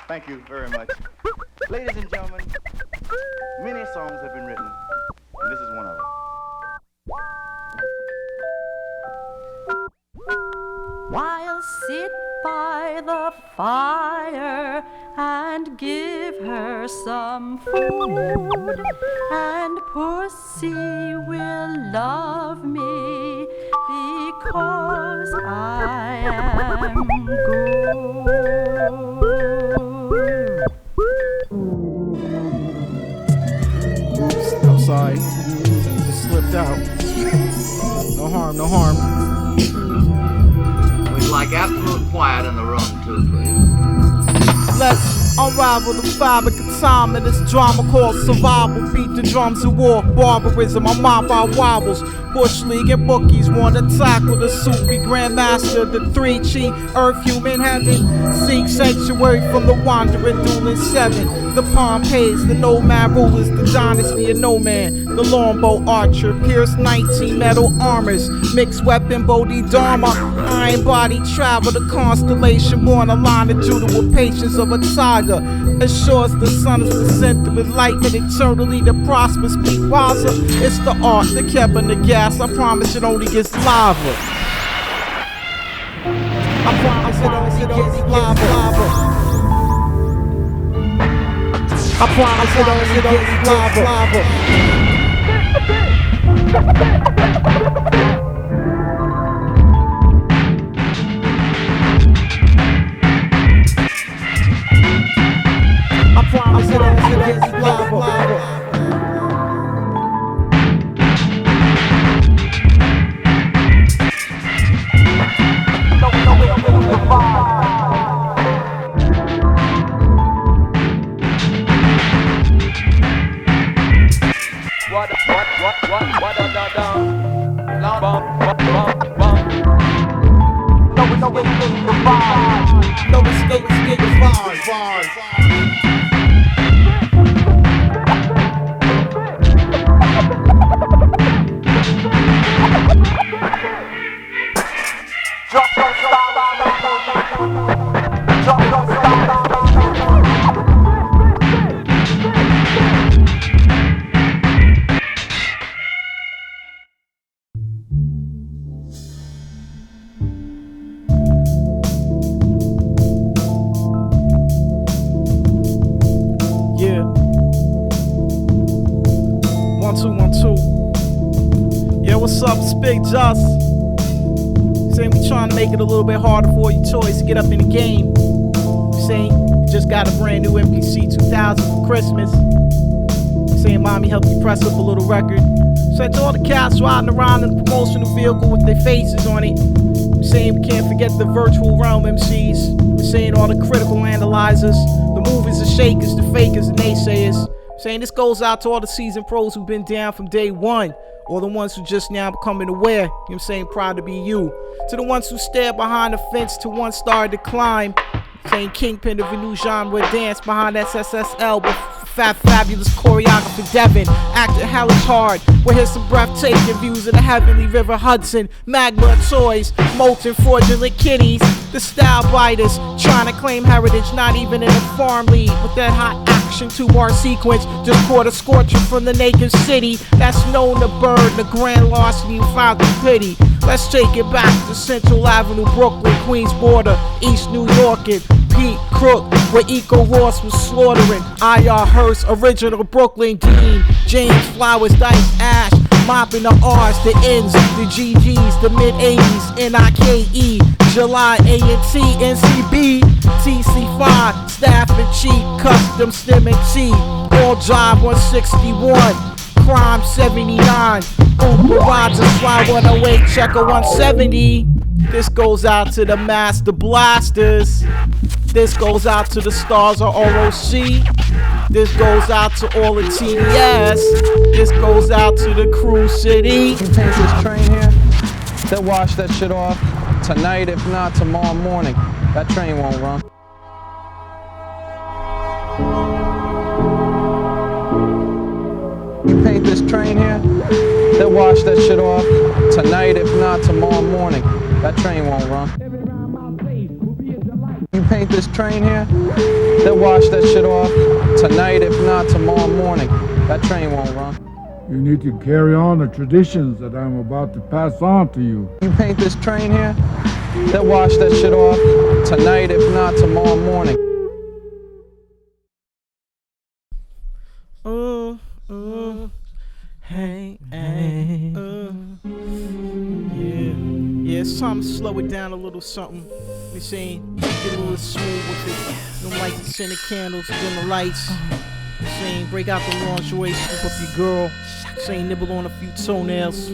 Thank you very much. Ladies and gentlemen, many songs have been written, and this is one of them. I'll sit by the fire and give her some food, and pussy will love me because I am good. I'm sorry, just slipped out. No harm, no harm. We'd like absolute quiet in the room, too, please. Let's unravel the fabric of time in this drama called survival. Beat the drums of war, barbarism, I'm mobbed by wobbles. Bush League and bookies wanna tackle the Sufi Grandmaster, the 3-Chi, Earth, human heaven. Seek sanctuary from the wandering dueling 7. The Pompeys, the nomad rulers, the dynasty of no man. The longbow archer, Pierce 19 metal armors. Mixed weapon, Bodhidharma, iron body travel. The constellation born a line of Judah with patience of a tiger. Assures the sun is descended with lightning eternally. The prosperous speak wiser. It's the art, the Kevin, the gas. I promise it only gets lava. I promise it only gets lava. I promise it only gets lava. I promise it only gets lava. No escape, escape is bars. Yeah. 1 2 1 2. Yeah, what's up? It's Bigg Just. Saying we trying to make it a little bit harder for you toys to get up in the game. Saying you just got a brand new MPC 2000 for Christmas. Saying mommy help you press up a little record. Saying to all the cats riding around in a promotional vehicle with their faces on it. Saying we can't forget the virtual realm MCs. Saying all the critical analyzers, the movers, the shakers, the fakers, and naysayers. Saying this goes out to all the seasoned pros who've been down from day one, or the ones who just now becoming aware. You know what I'm saying? Proud to be you. To the ones who stare behind the fence to one star to climb. Saying kingpin of a new genre dance behind SSSL with fabulous choreographer Devin. Acting hellish hard. We'll hear some breathtaking views of the heavenly river Hudson. Magma toys, molten fraudulent kitties. The style biters trying to claim heritage, not even in a farm league. With that hot action 2-bar sequence, just caught a scorcher from the naked city. That's known to burn the grand larceny you found the pity. Let's take it back to Central Avenue, Brooklyn, Queens border, East New York, and Pete Crook, where Eco Ross was slaughtering. I.R. Hearst, original Brooklyn Dean, James Flowers, Dice Ash, mopping the R's, the N's, the GG's, the mid-80s, NIKE, July A&T, NCB, TC5, Staff and Cheat, Custom Stem and T, All Drive 161. Crime 79, Uber Rides and Fly 108, Checker 170. This goes out to the Master Blasters. This goes out to the stars of ROC. This goes out to all the TDS. This goes out to the Crew City. You take this train here, they'll wash that shit off tonight, if not tomorrow morning. That train won't run. You paint this train here, they'll wash that shit off tonight, if not tomorrow morning. That train won't run. You paint this train here, they'll wash that shit off tonight, if not tomorrow morning. That train won't run. You need to carry on the traditions that I'm about to pass on to you. You paint this train here, they'll wash that shit off tonight, if not tomorrow morning. Hey, yeah, it's time to slow it down a little something. You see, get a little smooth with it. Don't light the scented candles, dim the lights. See, break out the lingerie, scoop up your girl. Say, nibble on a few toenails.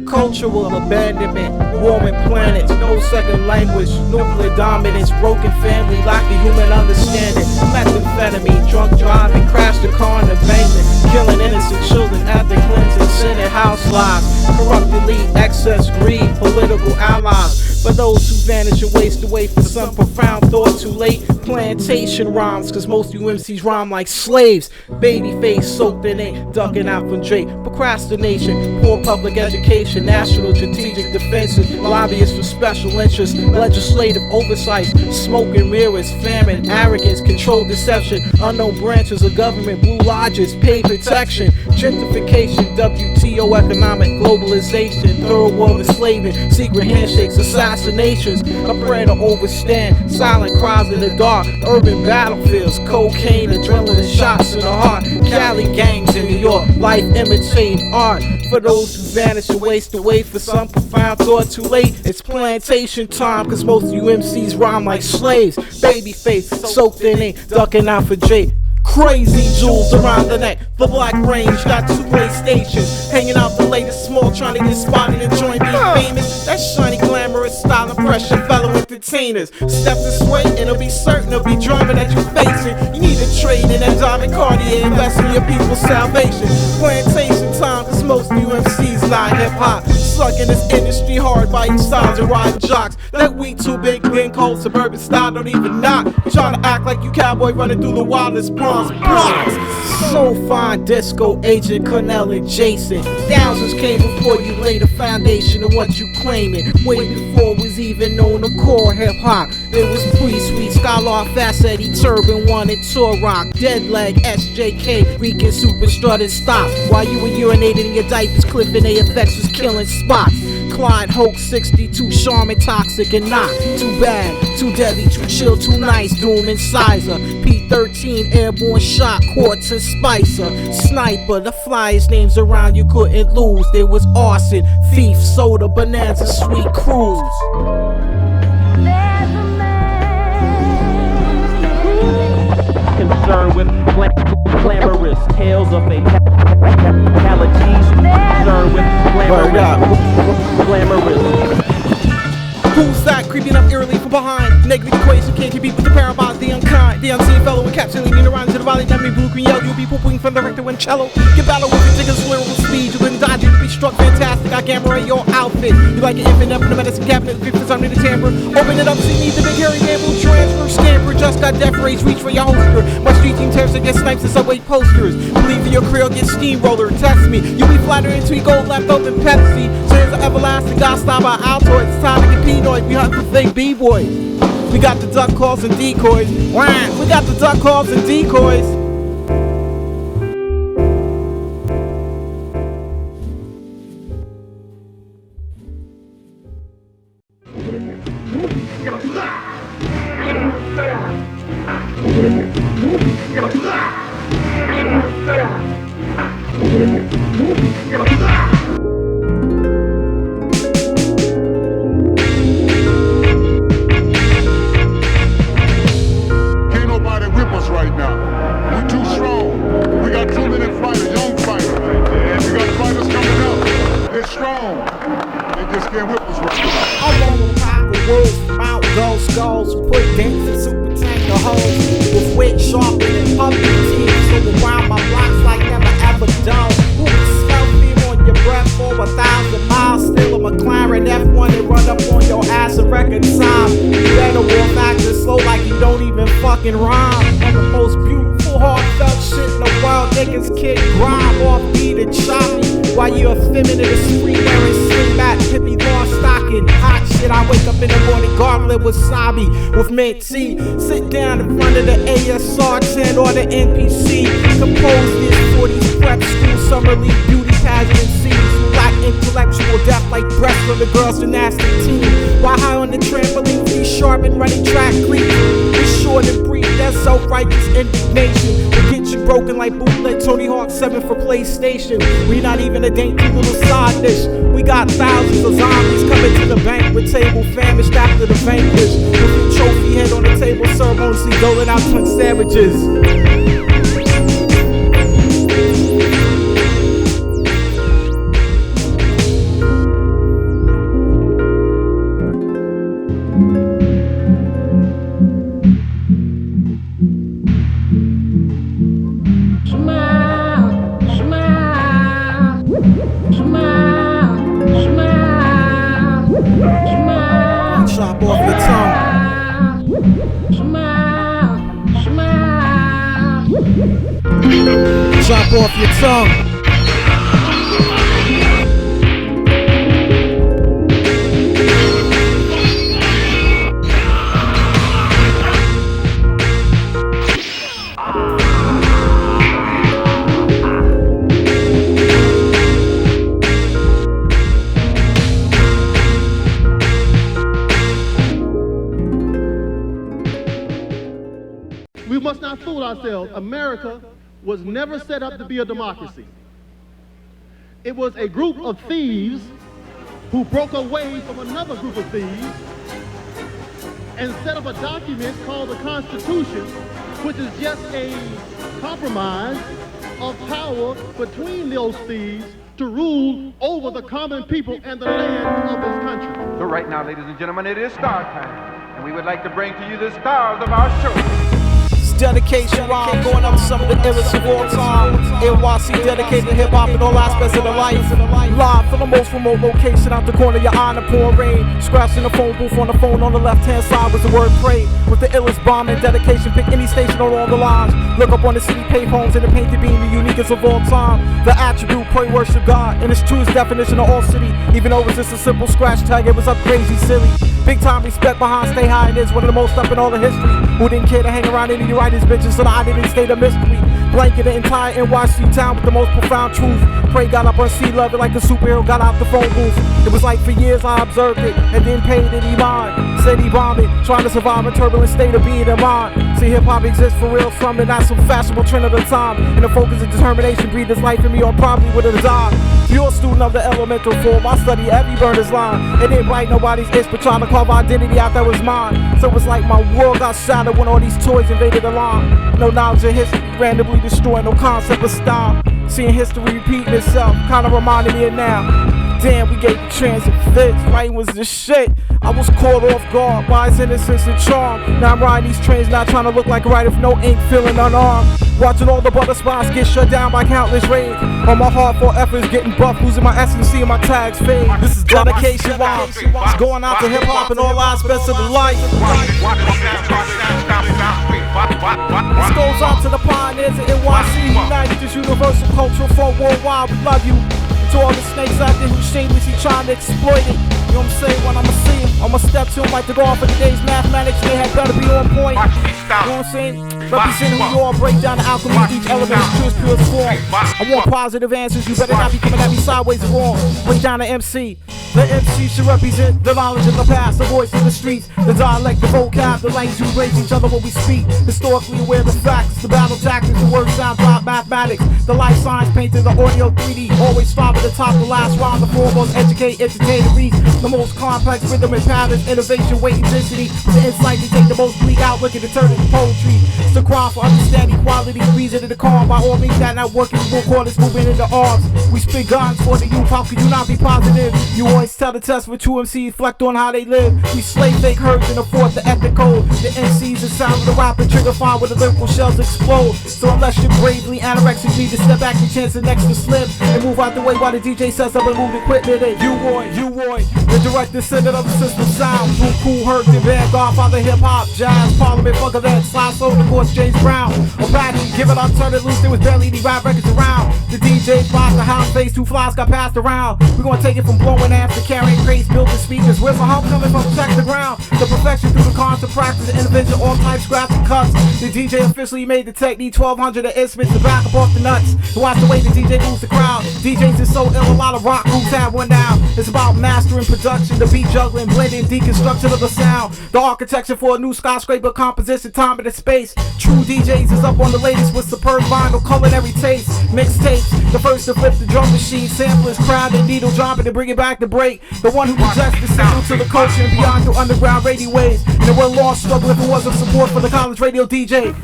Cultural abandonment, warming planets, no second language, nuclear dominance, broken family, lack of human understanding, methamphetamine, drunk driving, crash the car in embankment, killing innocent children after cleansing Senate House lives, corrupt elite, excess greed, political allies. For those who vanish and waste away for some profound thought too late, plantation rhymes, cause most you MCs rhyme like slaves. Baby face soaked in ink, ducking out from Drake. Procrastination, poor public education, national strategic defenses, lobbyists for special interests, legislative oversight, smoke and mirrors, famine, arrogance, controlled deception, unknown branches of government, blue lodges, pay protection, gentrification, WTO economic globalization, third world enslavement, secret handshakes, assassinations, a prayer to overstand, silent cries in the dark, urban battlefields, cocaine, adrenaline shots in the heart, Cali gangs in New York, life imitating art. For those who vanish and waste away for some profound thought too late, it's plantation time, cause most of you MCs rhyme like slaves. Babyface, soaked in ink, ducking out for Jake. Crazy jewels around the neck, the Black Range got 2 PlayStations, hanging out the latest small, trying to get spotted and join being famous. That shiny, glamorous style of pressure, fellow entertainers. Step this way and it'll be certain it'll be drama that you're facing. You need a trade in that diamond Cartier, invest in your people's salvation. Plantation time, cause most of you MCs not hip-hop. Stuck in this industry hard by each sides and riding jocks. That weed too big, being cold, suburban style don't even knock. Trying to act like you cowboy running through the wildest blocks. So fine, disco agent Cornell and Jason. Thousands came before you laid the foundation of what you claiming. Way before it was even known to core hip hop. There was pre-sweet, Scholar, Fast Eddie, Turban One, and Tour Rock, Deadleg, SJK, Rican Superstar that stopped. While you were urinating in your diapers, Cliffing AFX was killing spots. Clyde, Hoke, 62, Charmin, Toxic, and not too bad, too deadly, too chill, too nice, Doom and Sizer, P13, Airborne Shot, Quartz and Spicer, Sniper, the flyest names around you couldn't lose. There was Arson, Thief, Soda, Bonanza, Sweet Cruise. Concerned with glamorous tales of fatalities. Concerned with glamorous. Who's that creeping up eerily from behind? Negative equation can't compete with the parabolic, the unkind, the unseen fellow with caption leading around to the valley. That me blue, green, yellow. You'll be pooping from the rector and cello. You battle with ridiculous lyrical speed. You couldn't dodge it. You be struck fantastic. I gamma ray your outfit. You like an infant up in the medicine cabinet. Grip is under the timbre. Open it up, see me the big hairy bamboo transfer. Scamper just got death rays. Reach for your holster. My street team tears against snipes and subway posters. Believe in your creel, get steamroller. Test me. You be flattering until you gold left open Pepsi. Sands are everlasting. Got stopped by Altoids. It's time to compete. We hunt for fake B-boys. We got the duck calls and decoys. We got the duck calls and decoys. While you're effeminate as free wearing sling back, hippie lawn stocking. cooking hot shit. I wake up in the morning gargling wasabi with mint tea. Sit down in front of the ASR 10 or the NPC. Compose this 40s prep school summer league beauty pageant and scenes. Black intellectual depth like breasts from the girls' gymnastic team. While high on the trampoline, be sharp and running track clean. Be short and breathe that self-righteous indignation. Will get you broken like bootleg Tony Hawk 7 for PlayStation. We not even a dainty little side dish. We got thousands of zombies coming to the banquet table, famished after the vanquish. With your trophy head on the table, ceremoniously doling out twin sandwiches. Chop off your tongue. Chop off your tongue. We must not fool ourselves. America was never set up to be a democracy. It was a group of thieves who broke away from another group of thieves and set up a document called the Constitution, which is just a compromise of power between those thieves to rule over the common people and the land of this country. So right now, ladies and gentlemen, it is star time, and we would like to bring to you the stars of our show. Dedication rhyme going out to some of the illest of all time. NYC dedicated to hip-hop in all aspects of the life. Live from the most remote location out the corner of your eye in the pouring rain. Scratching the phone booth on the phone on the left-hand side was the word pray. With the illest bomb and dedication, pick any station along the lines. Look up on the city pave homes and the painted beam, the uniquest of all time. The attribute, pray, worship God in its truest definition of all city. Even though it was just a simple scratch tag, it was up crazy silly. Big time respect behind Stay High, and it's one of the most up in all the history. Who didn't care to hang around any of you writers bitches, so I didn't stay the mystery. Blanket the entire NYC town with the most profound truth. Pray got up on sea level like a superhero got out the phone booth. It was like for years I observed it and then paid any mind. Said he bombed it, trying to survive a turbulent state of being in mind. See, hip-hop exists for real from it, not some fashionable trend of the time. And the focus and determination breathed his life in me, or probably would have died. Pure student of the elemental form, I study every burner's line. It didn't write nobody's itch, but trying to carve identity out that was mine. So it was like my world got shattered when all these toys invaded the line. No knowledge of history, randomly destroying, no concept of style. Seeing history repeating itself, kinda reminded me of now. Damn, we gave the transit fits, writing was the shit. I was caught off guard by his innocence and charm. Now I'm riding these trains, not trying to look like a writer with no ink, feeling unarmed. Watching all the butter spots get shut down by countless raids. All my hard-fought efforts getting buffed, losing my essence, seeing my tags fade. This is dedication rhyme. It's going out to hip-hop in all aspects of the life. This goes out to the pioneers of NYC, united this universal cultural form worldwide. We love you. To all the snakes out there who shamelessly trying to exploit it. You know what I'm saying? When I'ma see him, I'ma step to him like to go off of today's mathematics. They had better be on point. You know what I'm saying? Representing who you are, break down the alchemy of each element is true as pure form. I want positive answers, you better not be coming at me sideways and wrong. Break down the MC. The MC should represent the knowledge of the past, the voice of the streets, the dialect, the vocab, the language we raise each other when we speak. Historically aware of the facts, the battle tactics, the word sound drop mathematics, the life science painting, the audio 3D, always strive at the top, the last rhyme, the foremost educate, entertain, and reach, the most complex rhythm and patterns, innovation, weight, intensity, the insight to take the most bleak outlook and to turn it into poetry. It's the crime for understanding quality, reason to the calm, by all means that not working, we'll call this moving into arms. We spit guns for the youth, how could you not be positive? You always tell the test with true MCs, reflect on how they live. We slay fake herds and afford the ethic code. The MCs the sound of the rapper trigger fire where the lyrical shells explode. So unless you're bravely anorexic, need to step back and chance the next to slip and move out the way. while the DJ sets up and move equipment. And you Roy, the direct descendant of the system sound. Blue Cool, Herc, the Vanguard, father hip hop, jazz, Parliament, Funker, that Slide Soul, of course, James Brown. Apache, give it up, turn it loose, there was barely any rap records around. The DJ box, the house face, 2 flies got passed around. We're gonna take it from blowing amps to carrying crates, building speakers. Where's the hump coming from? Check the ground. The perfection through the constant practice, the intervention, all types, scraps and cuts. The DJ officially made the Technique 1200 of instruments to back up off the nuts. And watch the way the DJ moves the crowd. DJs is so ill, a lot of rock groups have one now. It's about mastering production, the beat juggling, blending, deconstruction of the sound. The architecture for a new skyscraper composition, time and space. True DJs is up on the latest with superb vinyl, culinary taste. Mixtapes, the first to flip the drum machine. Samplers, crowd and needle dropping to bring it back to break. The one who projects the signal to the culture and beyond through underground radio waves. And it will lost struggle if it wasn't support for the college radio DJ.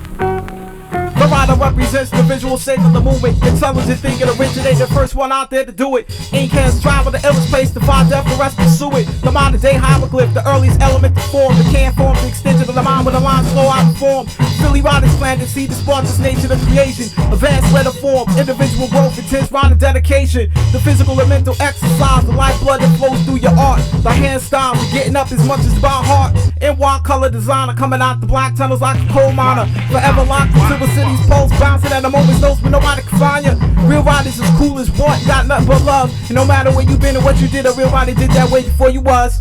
The rider represents the visual shape of the movement. Intelligent thinking originated, the first one out there to do it. Ink hands travel the illest place to find death, the rest pursue it. The modern day hieroglyph, the earliest element to form. The can form, the extension of the mind with the lines flow out of form. Philly riders plan to see the spark's nature of creation. A vast letter form, individual growth, intense round of dedication. The physical and mental exercise, the lifeblood that flows through your art. The hand style, the getting up as much as about heart. In one color designer, coming out the black tunnels like a coal miner. Forever locked into the city's pulse, bouncing at a moment's notice, but nobody can find you. Real riders is cool as what, got nothing but love. And no matter where you been or what you did, a real rider did that way before you was.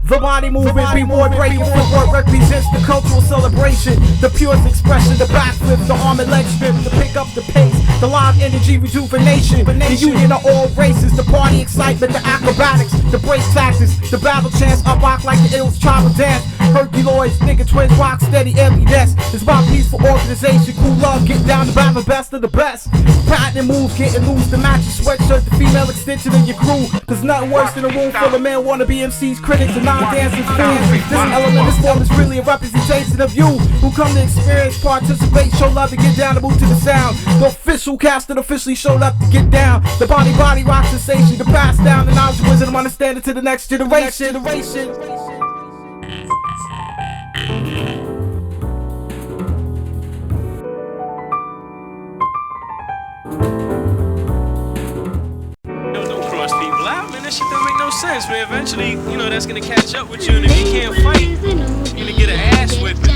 The body movement, b-boy breaking footwork represents the cultural celebration. The purest expression, the backflip, the arm and leg strip, the pick up the pace, the live energy rejuvenation. The union of all races, the party excitement, the acrobatics, the break tactics, the battle chants, up rock like the ills tribal dance. Herculoids, nigga twins, rock steady, emptiness. It's about peaceful organization, cool love, get down to battle, best of the best. Patented moves, getting loose, the match your sweatshirt, the female extension of your crew. There's nothing worse than a room full of men wanna be MCs, critics, and non-dancing fools. This element, this form is really a representation of you who come to experience, participate, show love, and get down to move to the sound. The official cast that officially showed up to get down. The body rock sensation to pass down the knowledge, wisdom, and understanding to the next generation. That shit don't make no sense, man. Eventually, you know, that's gonna catch up with you, and if you can't fight, you're gonna get an ass whipping.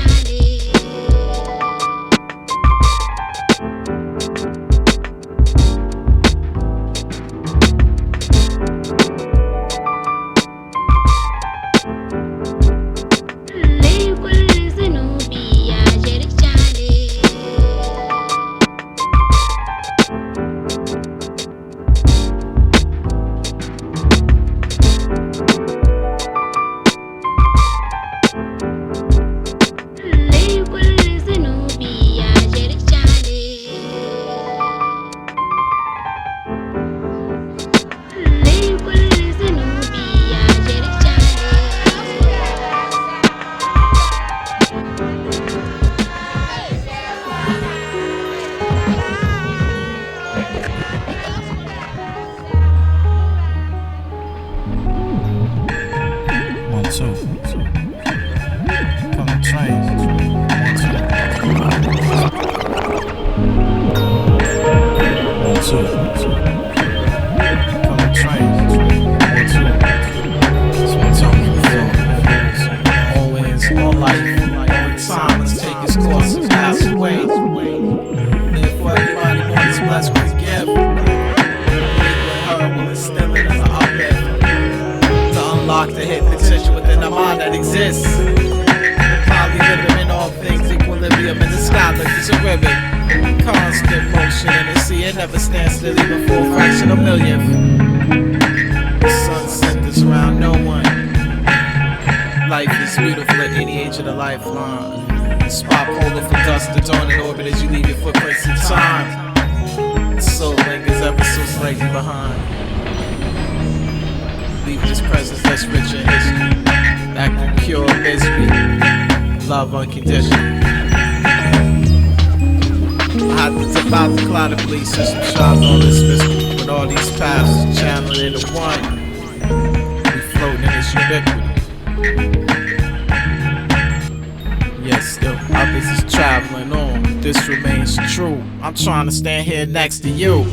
Trying to stand here next to you.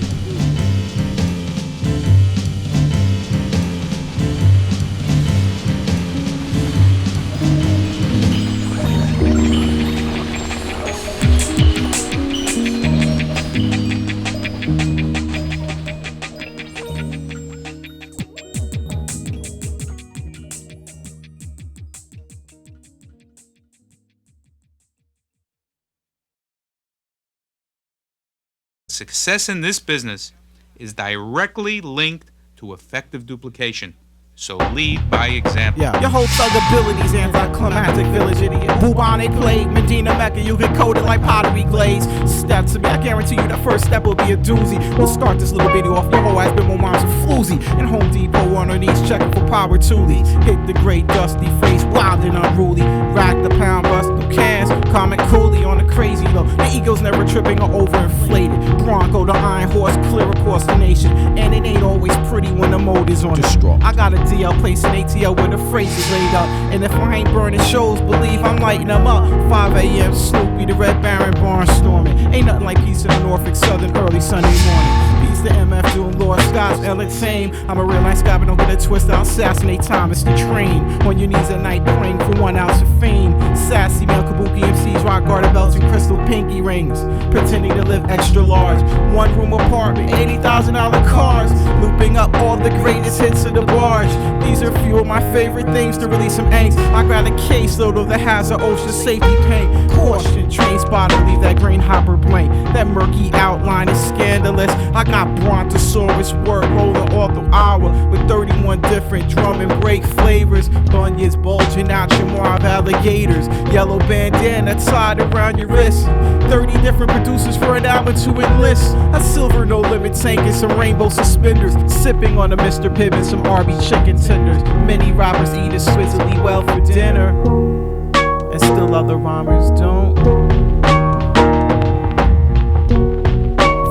Success in this business is directly linked to effective duplication. So lead by example. Yeah, your whole thug abilities, anticlimactic village idiot. Bubonic plague, Medina Mecca, you get coated like pottery glaze. Step to me, I guarantee you that first step will be a doozy. We'll start this little video off, your whole ass been more moms with floozy. In Home Depot on her knees, checking for power toolies. Hit the great dusty face, wild and unruly. Rack the pound, bust through cans, comment coolly on the crazy low. The ego's never tripping or overinflated. Bronco, the iron horse, clear across the nation. And it ain't always pretty when the mode is on the straw. I got a DL place in ATL where the phrase is laid up. And if I ain't burning shows, believe I'm lighting them up. 5 a.m. Snoopy, the Red Baron barnstorming. Ain't nothing like peace in the Norfolk Southern early Sunday morning. Peace to MF doing Lord Scott's entertain. I'm a real nice guy, but don't get it twisted. I'll assassinate Thomas the train. On your knees at night praying for 1 ounce of fame. Sassy male kabuki MCs, rock garter belts and crystal pinky rings. Pretending to live extra large. 1 room apartment, $80,000 cars. Looping up all the greatest hits of the barge. These are few of my favorite things to release some angst. I grab a caseload of the hazard ocean safety paint. Caution, train spotter, leave that grain hopper blank. That murky outline is scandalous. I got Brontosaurus work rolling all the hour with 31 different drum and break flavors. Bunions bulging out your Marv alligators. Yellow bandana tied around your wrist. 30 different producers for an album to enlist. A silver no limit tank and some rainbow suspenders. Sipping on a Mr. Pibb and some Arby chicken tenders. Many rappers eat it swizzily well for dinner, and still other rhymers don't.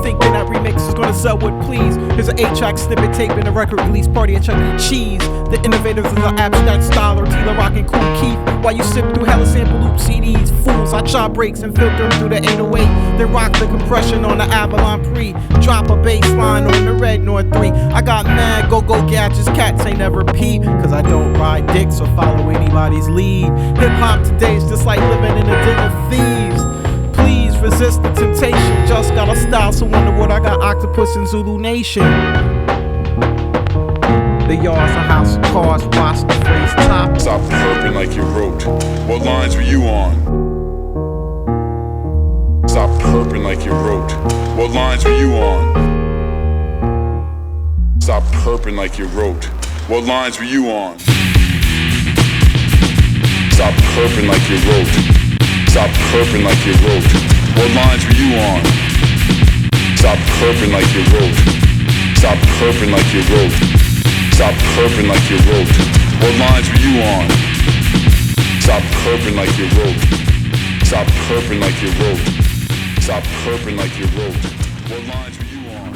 Thinking that remix is gonna sell what please. Here's an 8-track snippet tape in a record release party at Chuck E. Cheese. The innovators of the abstract style are Tila Rock and Cool Keith. While you sip through hella sample loop CDs, fools, I chop breaks and filter through the 808. Then rock the compression on the Avalon Pre. Drop a bass line on the Red North 3. I got mad go-go gadgets, cats ain't never pee. Cause I don't ride dicks or follow anybody's lead. Hip-hop today is just like living in a den of thieves. Please resist the temptation. Just got a style, so wonder what I got. Octopus in Zulu Nation. The yard's a house of cars, watch the phrase top. Stop perping like you wrote. What lines were you on? Stop perping like you wrote. What lines were you on? Stop perping like you wrote. What lines were you on? Stop perping like you wrote. Stop perping like you wrote. What lines were you on? Stop perping like you wrote. Stop perping like you wrote. Stop perping like you wrote. What lines were you on? Stop perping like you wrote. Stop perping like you wrote. Stop perping like you wrote. What lines were you on?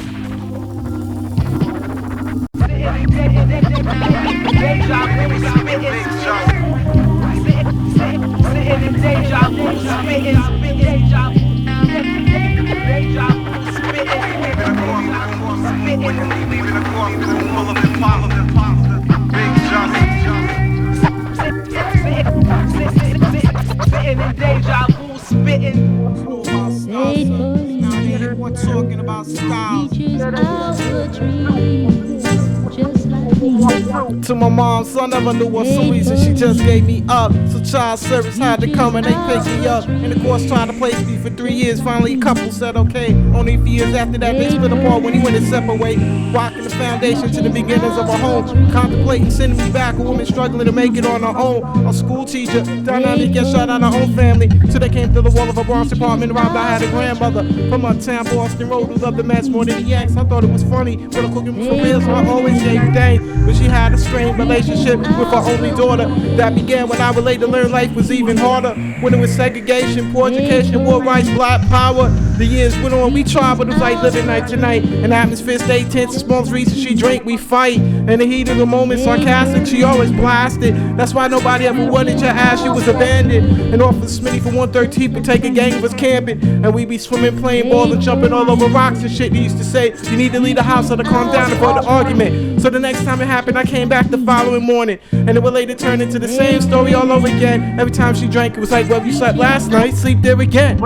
Talking about styles. To my mom, son never knew what some reason she just gave me up. So child service had to come and they picked me up. And of course tried to place me for 3 years. Finally a couple said okay. Only a few years after that they split apart when he went his separate way. Rocking the foundation to the beginnings of a home. Contemplating sending me back, a woman struggling to make it on her own. A school teacher, dynamic get shot out of her own family. Till they came through the wall of a Bronx apartment. Robbed I had a grandmother from uptown Boston Road who loved the Mets more than the Yanks. I thought it was funny when I cooking for real, so I always gave thanks. But she had a strained relationship with her only daughter that began when I was late to learn life was even harder. When it was segregation, poor education, war rights, black power. The years went on, we tried, but it was like living night to night. And the atmosphere stayed tense, the smallest reason she drank, we fight. In the heat of the moment, sarcastic, she always blasted. That's why nobody ever wanted your ass, she was abandoned. And offered Smitty for 113 to take a gang of us camping. And we be swimming, playing ball, and jumping all over rocks and shit. He used to say, you need to leave the house or to calm down and avoid the argument. So the next time it happened, I came back the following morning. And it would later turn into the same story all over again. Every time she drank, it was like, well, you slept last night, sleep there again.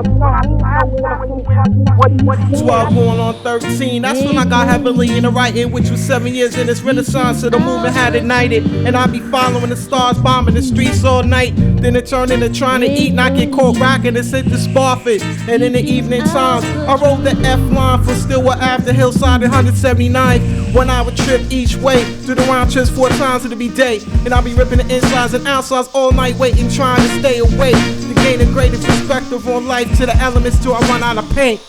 12 going on 13. That's when I got heavily into writing, which was 7 years in this renaissance of the movement had ignited. And I be following the stars, bombing the streets all night. Then it turned into trying to eat, not get caught rocking and sit to Sparford. And in the evening times, I wrote the F line for Stillwell after Hillside and 179th. 1 hour trip each way, do the round trips 4 times it'll be day. And I'll be ripping the insides and outsides all night, waiting, trying to stay awake. To gain a greater perspective on life, to the elements till I run out of paint.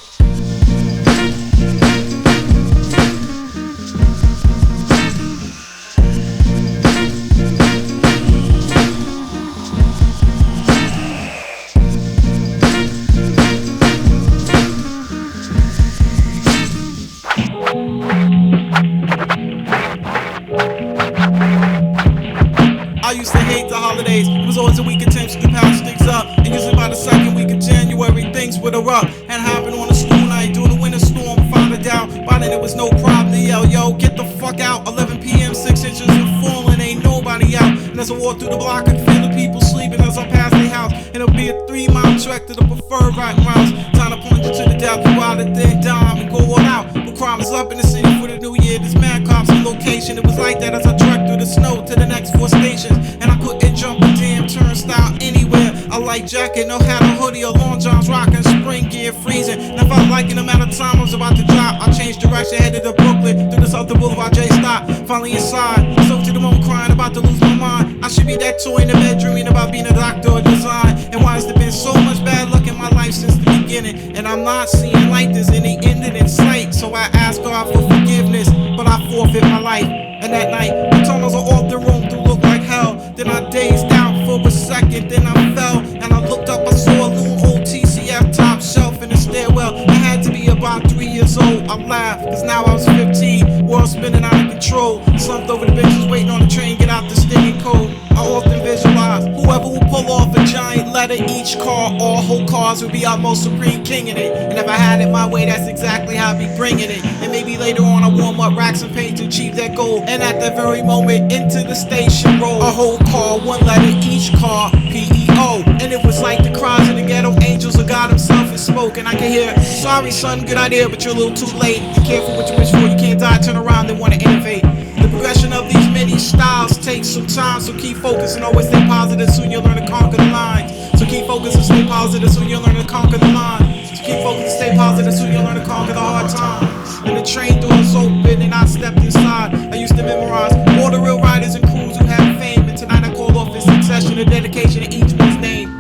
I used to hate the holidays. It was always a week attempts to patch things up. And usually by the second week of January, things would erupt. And happen on a school night during the winter storm. Found it out, by then it was no problem to yell, yo, get the fuck out. 11 p.m., 6 inches of falling, ain't nobody out. And as I walk through the block, I can feel the people sleeping as I pass their house. And it'll be a 3-mile trek to the preferred riding routes. Time to plunge into the depth, go out at their dime and go all out. But crime is up in the city for the new year. There's mad cops in location. It was like that as I trekked through the snow to the next 4 stations. And I couldn't jump a damn turnstile anywhere. I like jacket, no hat or hoodie, or long johns rocking, spring gear freezing. And if I like in the amount of time I was about to drop, I changed direction, headed to Brooklyn through the Southern Boulevard J stop. Finally inside, so to the moon crying, about to lose my mind. I should be that toy in the bed dreaming about being a doctor or design. And why has there been so much bad luck in my life since the beginning? And I'm not seeing like there's any ending in sight. So I ask God for forgiveness, but I forfeit my life. And that night, the tunnels are off the room to look like hell. Then I dazed out for a second, then I fell. And I looked up, I saw a little old TCF top shelf in the stairwell. I had to be about 3 years old. I laughed, cause now I was 15. World spinning out of control. Slumped over the benches waiting on the train, get out the stinging cold. I often visualize whoever will pull off a giant letter each car, all whole cars would be our most supreme king in it. And if I had it my way, that's exactly how I'd be bringing it. And maybe later on I warm up racks and paint to achieve that goal. And at that very moment, into the station roll a whole car, 1 letter each car, P-E-O. And it was like the cries of the ghetto angels of God himself is spoke. And I can hear, sorry son, good idea, but you're a little too late. Be careful what you wish for, you can't die, turn around and wanna innovate. The progression of these many styles takes some time, so keep focused and always stay positive, soon you'll learn to conquer the lines. So keep focused and stay positive, soon you'll learn to conquer the line. So keep focused and stay positive, soon you'll learn to conquer the hard times. And the train doors open and I stepped inside. I used to memorize all the real riders and crews who had fame. And tonight I call off in succession a dedication to each one's name.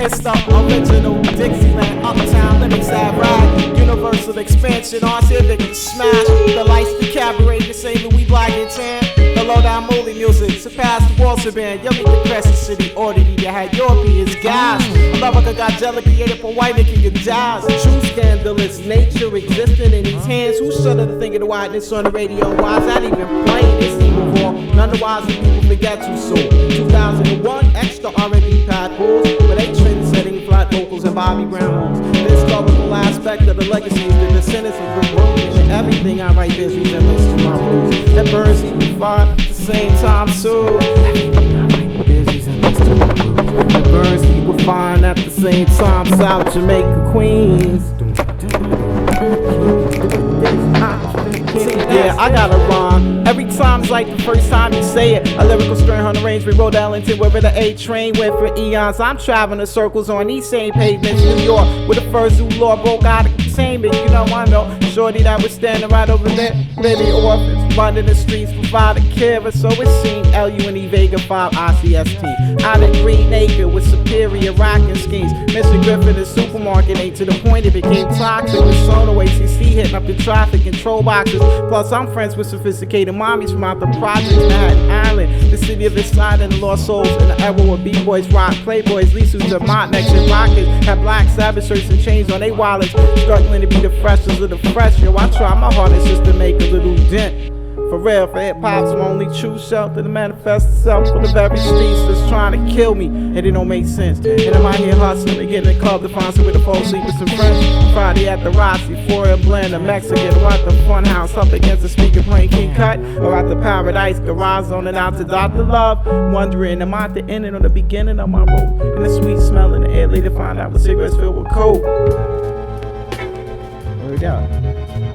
It's the original Dixieland, uptown, living sad ride. Universal expansion, on civic smash. The lights, the cabaret, the St. Louis black and tan. The low down moldy music, surpass the Walter band. You'll meet the Crescent City oddity that had Europeans gas. America got jelly created for white making and jazz. True scandalous nature existing in his hands. Who shudder to think of the whiteness on the radio? Why's that even playing this evil war? None the wiser people forget too soon. 2001, extra R&B pad pools, with 8 trend-setting flat vocals and Bobby Brown moves. The historical aspect of the legacy is the descendants of Rick Rubin. And everything I write bears resemblance to my roots. That burns even fire at the same time too. Everything I write bears resemblance to my roots. That burns people fine at the same time. South Jamaica, Queens. Yeah, I got a rhyme. Every time it's like the first time you say it. A lyrical string on the range we Rhode Ellington, wherever the A train went for eons. I'm traveling in circles on these same pavements, New York, where the first zoo law broke out of containment. You know I know, shorty that was standing right over there, baby orphans. Running the streets, providing care, so it seemed. L-U-N-E Vega 5 ICST. Out at Green Acre with superior rocking schemes. Mr. Griffin, the supermarket ain't to the point it became toxic. With Sono ACC hitting up the traffic control boxes. Plus, I'm friends with sophisticated mommies from out the projects, Manhattan Island, the city of its side and the lost souls in the era where B-boys rock playboys. Lisa's Demont, next to Rockets had Black Sabbath shirts and chains on their wallets, struggling to be the freshest of the fresh. Yo, I try my hardest just to make a little dent. For real, for hip-hop's my only true shelter to manifest itself for the very streets that's trying to kill me, and it don't make sense. And I'm out here hustling to get in the club to find some with the full sleep with some friends. Friday at the Rossi, 4 blend, a Mexican, or at the fun house, up against the speaker playing King Cut, or at the Paradise Garage zoning out to Dr. Love. Wondering, am I at the ending or the beginning of my road? And the sweet smell in the air, later find out with cigarettes filled with coke. Word up.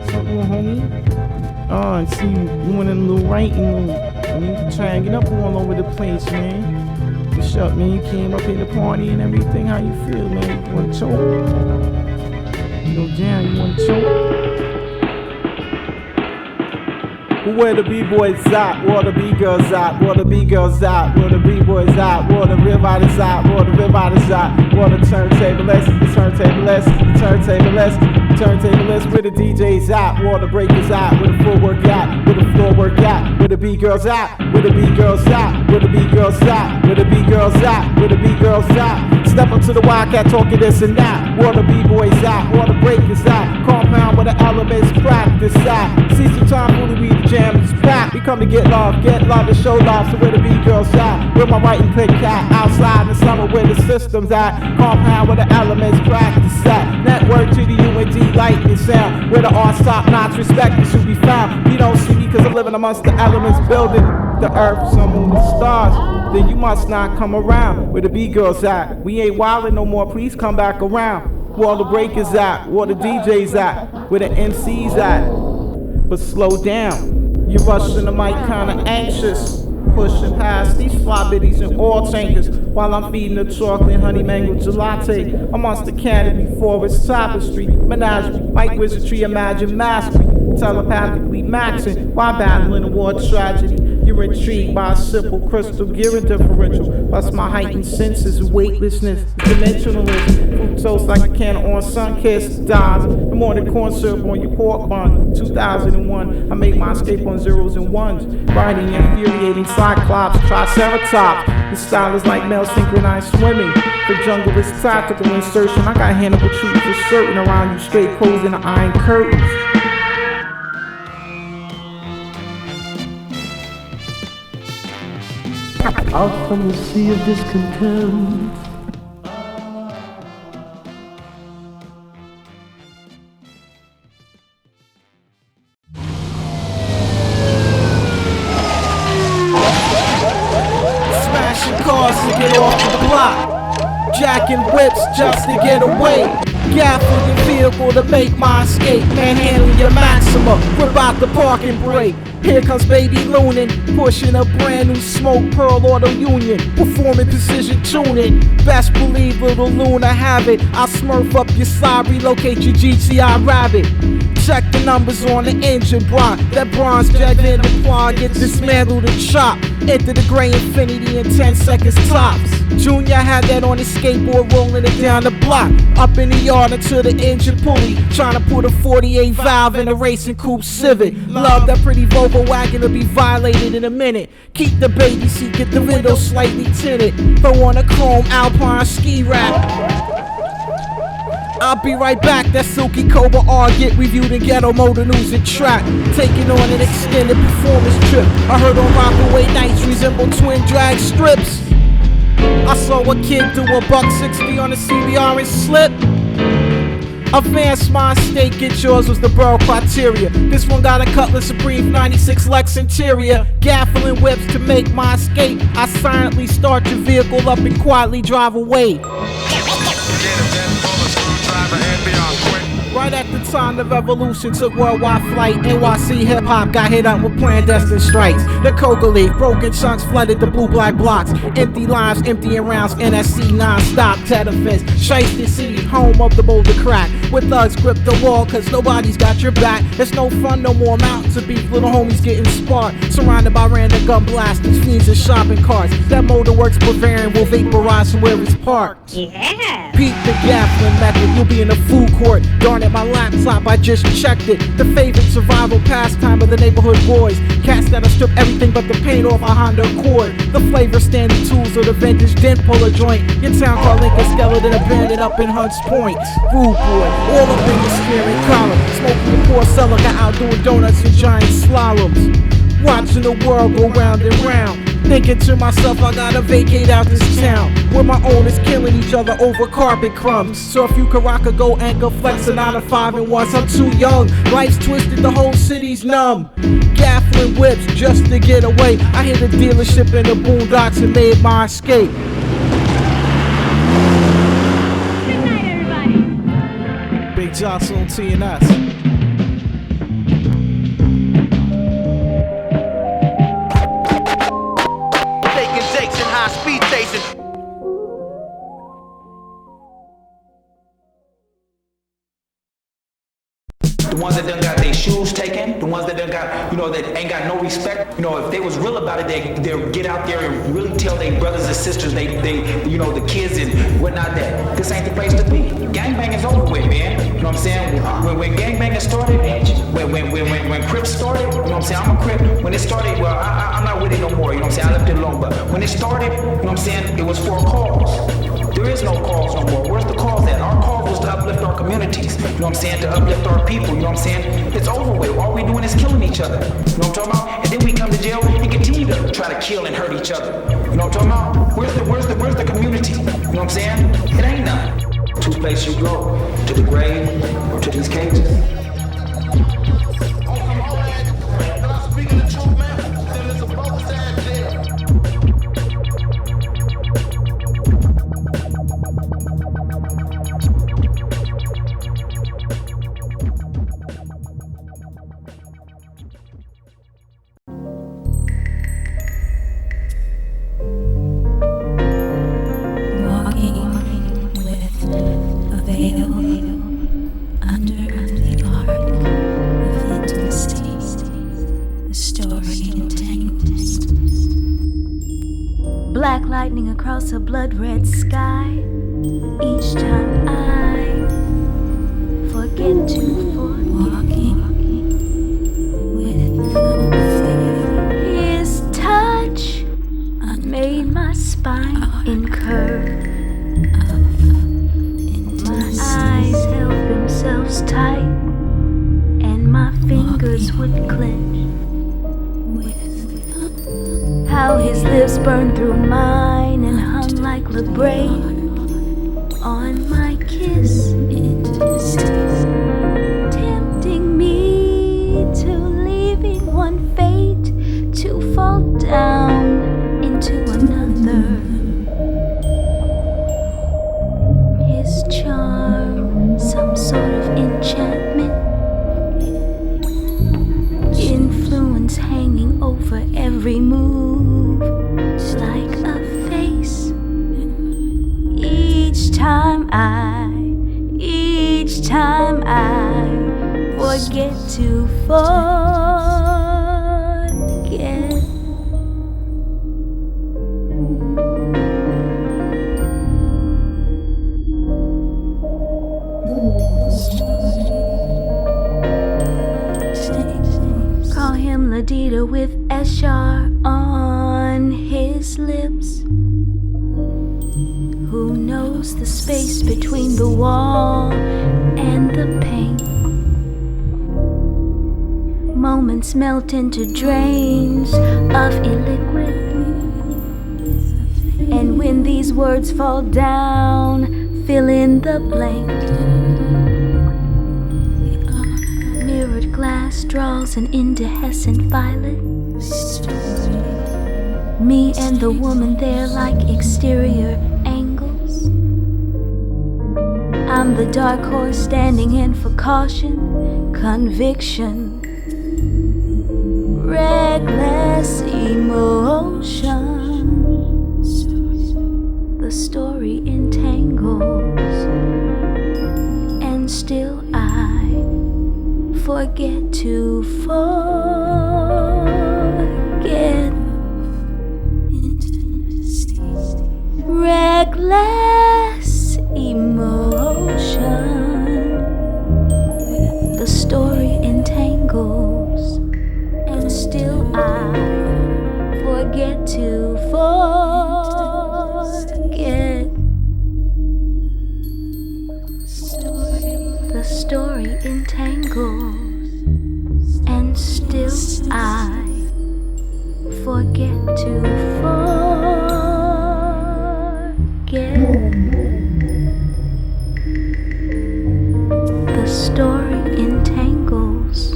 Something, homie? Oh, and see you doing a little writing. You try and get up all over the place, man. What's up, man? You came up here to party and everything. How you feel, man? You wanna choke? You go down, you wanna choke? Where the B-boys at? Where the B-girls at? Where the B-girls at? Where the B-boys at? Where the real riders at? Where the real riders at? Where the turntablists? The turntablists? The turntablists? Turntablists, where the DJs at, where the breakers at, where the footwork at, where the floor work at, where the B-girls at, where the B-girls at, where the B-girls at, where the B-girls at, where the B-girls at. Step up to the Wildcat talking this and that, where the B-boys at, where the breakers at, compound where the elements practice at. See some time for the weed jam is back. We come to get love to show love. So where the B-girls at, where my writing pick at, outside in the summer where the system's at, compound where the elements practice at. Network to the UND lightning sound, where the art's top notch respect is to be found. You don't see me cause I'm living amongst the elements, building the earth, sun, moon, and stars. Then you must not come around where the B-girls at. We ain't wildin' no more, please come back around. Where all the breakers at, where the DJs at, where the MCs at. But slow down, you rushing the mic kinda anxious, pushing past these fly biddies and oil tankers while I'm feeding the chocolate honey mango gelati amongst the canopy, forest, tapestry, menagerie, white wizardry, imagine mastery, telepathically maxing while battling a war tragedy. You're intrigued by a simple crystal gearing differential, plus my heightened senses of weightlessness, dimensionalism, fructose like a can of sun-kissed dies. The morning corn syrup on your pork bun. 2001, I made my escape on zeros and ones, riding infuriating Cyclops, Triceratops. The style is like male synchronized swimming. The jungle is tactical insertion. I got Hannibal troops for certain around you, straight closing the iron curtains. Out from the sea of discontent, smashing cars to get off the block, jacking whips just to get away, gaffling your vehicle to make my escape, manhandling your Maxima, rip out the parking brake. Here comes Baby Loonin', pushing a brand new Smoke Pearl Auto Union, performing precision tuning. Best believe little Luna have it. I'll smurf up your side, relocate your GTI Rabbit. Check the numbers on the engine block. That bronze Jag Vanderplan gets dismantled and chopped. Enter the gray infinity in 10 seconds tops. Junior had that on his skateboard, rolling it down the block. Up in the yard until the engine pulley, trying to put a 48 valve in a racing coupe Civic. Love that pretty Volvo wagon to be violated in a minute. Keep the baby seat, get the window slightly tinted. Throw on a chrome Alpine ski rack. I'll be right back, that Silky Cobra R get reviewed in Ghetto Motor News and Track. Taking on an extended performance trip. I heard on Rockaway nights resemble twin drag strips. I saw a kid do a $160 on a CBR and slip. Advanced my state, get yours was the borough criteria. This one got a Cutlass Supreme 96 Lex interior. Gafflin whips to make my escape. I silently start your vehicle up and quietly drive away. Right at the time the revolution took worldwide flight, NYC hip-hop got hit up with clandestine strikes. The coca leaf, broken chunks flooded the blue-black blocks. Empty lines, emptying rounds, NSC non-stop. Tedafist, Shiesty City, home of the boulder crack. With thugs grip the wall, cause nobody's got your back. It's no fun, no more mountains of beef, little homies getting sparked. Surrounded by random gun blasters, fiends and shopping carts. That motor works Bavarian will vaporize from where it's parked. Yeah. Peep the Gafflin method, you'll be in a food court. Darn it, my laptop, I just checked it. The favorite survival pastime of the neighborhood boys. Cats that'll strip everything but the paint off a Honda Accord. The flavor standing tools of the vintage Dent puller joint. Your town car Lincoln skeleton abandoned up in Hunts Point. Rude boy, all up in the steering column. Smoking the poor cellar, got out doing donuts and giant slaloms. Watching the world go round and round. Thinking to myself, I gotta vacate out this town where my owners killing each other over carpet crumbs. So if you can rock a go anchor, flex a 9 to 5 and once, I'm too young. Life's twisted, the whole city's numb. Gafflin whips just to get away. I hit a dealership in the boondocks and made my escape. Good night, everybody. Big Joss on TNS. Speed station. The ones that done got their shoes taken, the ones that done got, that ain't got no respect. If they was real about it, they'll get out there and really tell their brothers and sisters, they the kids and whatnot, that this ain't the place to be. Gangbanging's over with, man. You know what I'm saying? When gangbanging started, when Crips started, you know what I'm saying? I'm a Crip. When it started, well, I'm not with it no more. You know what I'm saying? I left it alone. But when it started, you know what I'm saying? It was for a cause. There is no cause no more. Where's the cause at? Our cause was to uplift our communities. You know what I'm saying? To uplift our people. You know what I'm saying? It's over with. All we doing is killing each other. You know what I'm talking about? And then we come to jail and continue to try to kill and hurt each other. You know what I'm talking about? Where's the community? You know what I'm saying? It ain't none. Two places you go, to the grave or to these cages. Black lightning across a blood-red sky. Each time I forget to walking with his touch made my spine incur. My eyes held themselves tight, and my fingers would clench. How his lips burned through mine and hung like labret on my kiss, tempting me to leaving one fate to fall down into another. His charm, some sort of enchantment, influence hanging over every move. Like a face. Each time I forget to forget. Call him Ladida with Eshar on his lips. Who knows the space between the wall and the paint? Moments melt into drains of illiquid. And when these words fall down, fill in the blank. Mirrored glass draws an indescent violet. Me and the woman there like exterior angles. I'm the dark horse standing in for caution, conviction, reckless emotion. The story entangles, and still I forget to forget. Reckless emotion. The story entangles, and still I forget to forget. The story entangles, and still I forget to forget. The story entangles.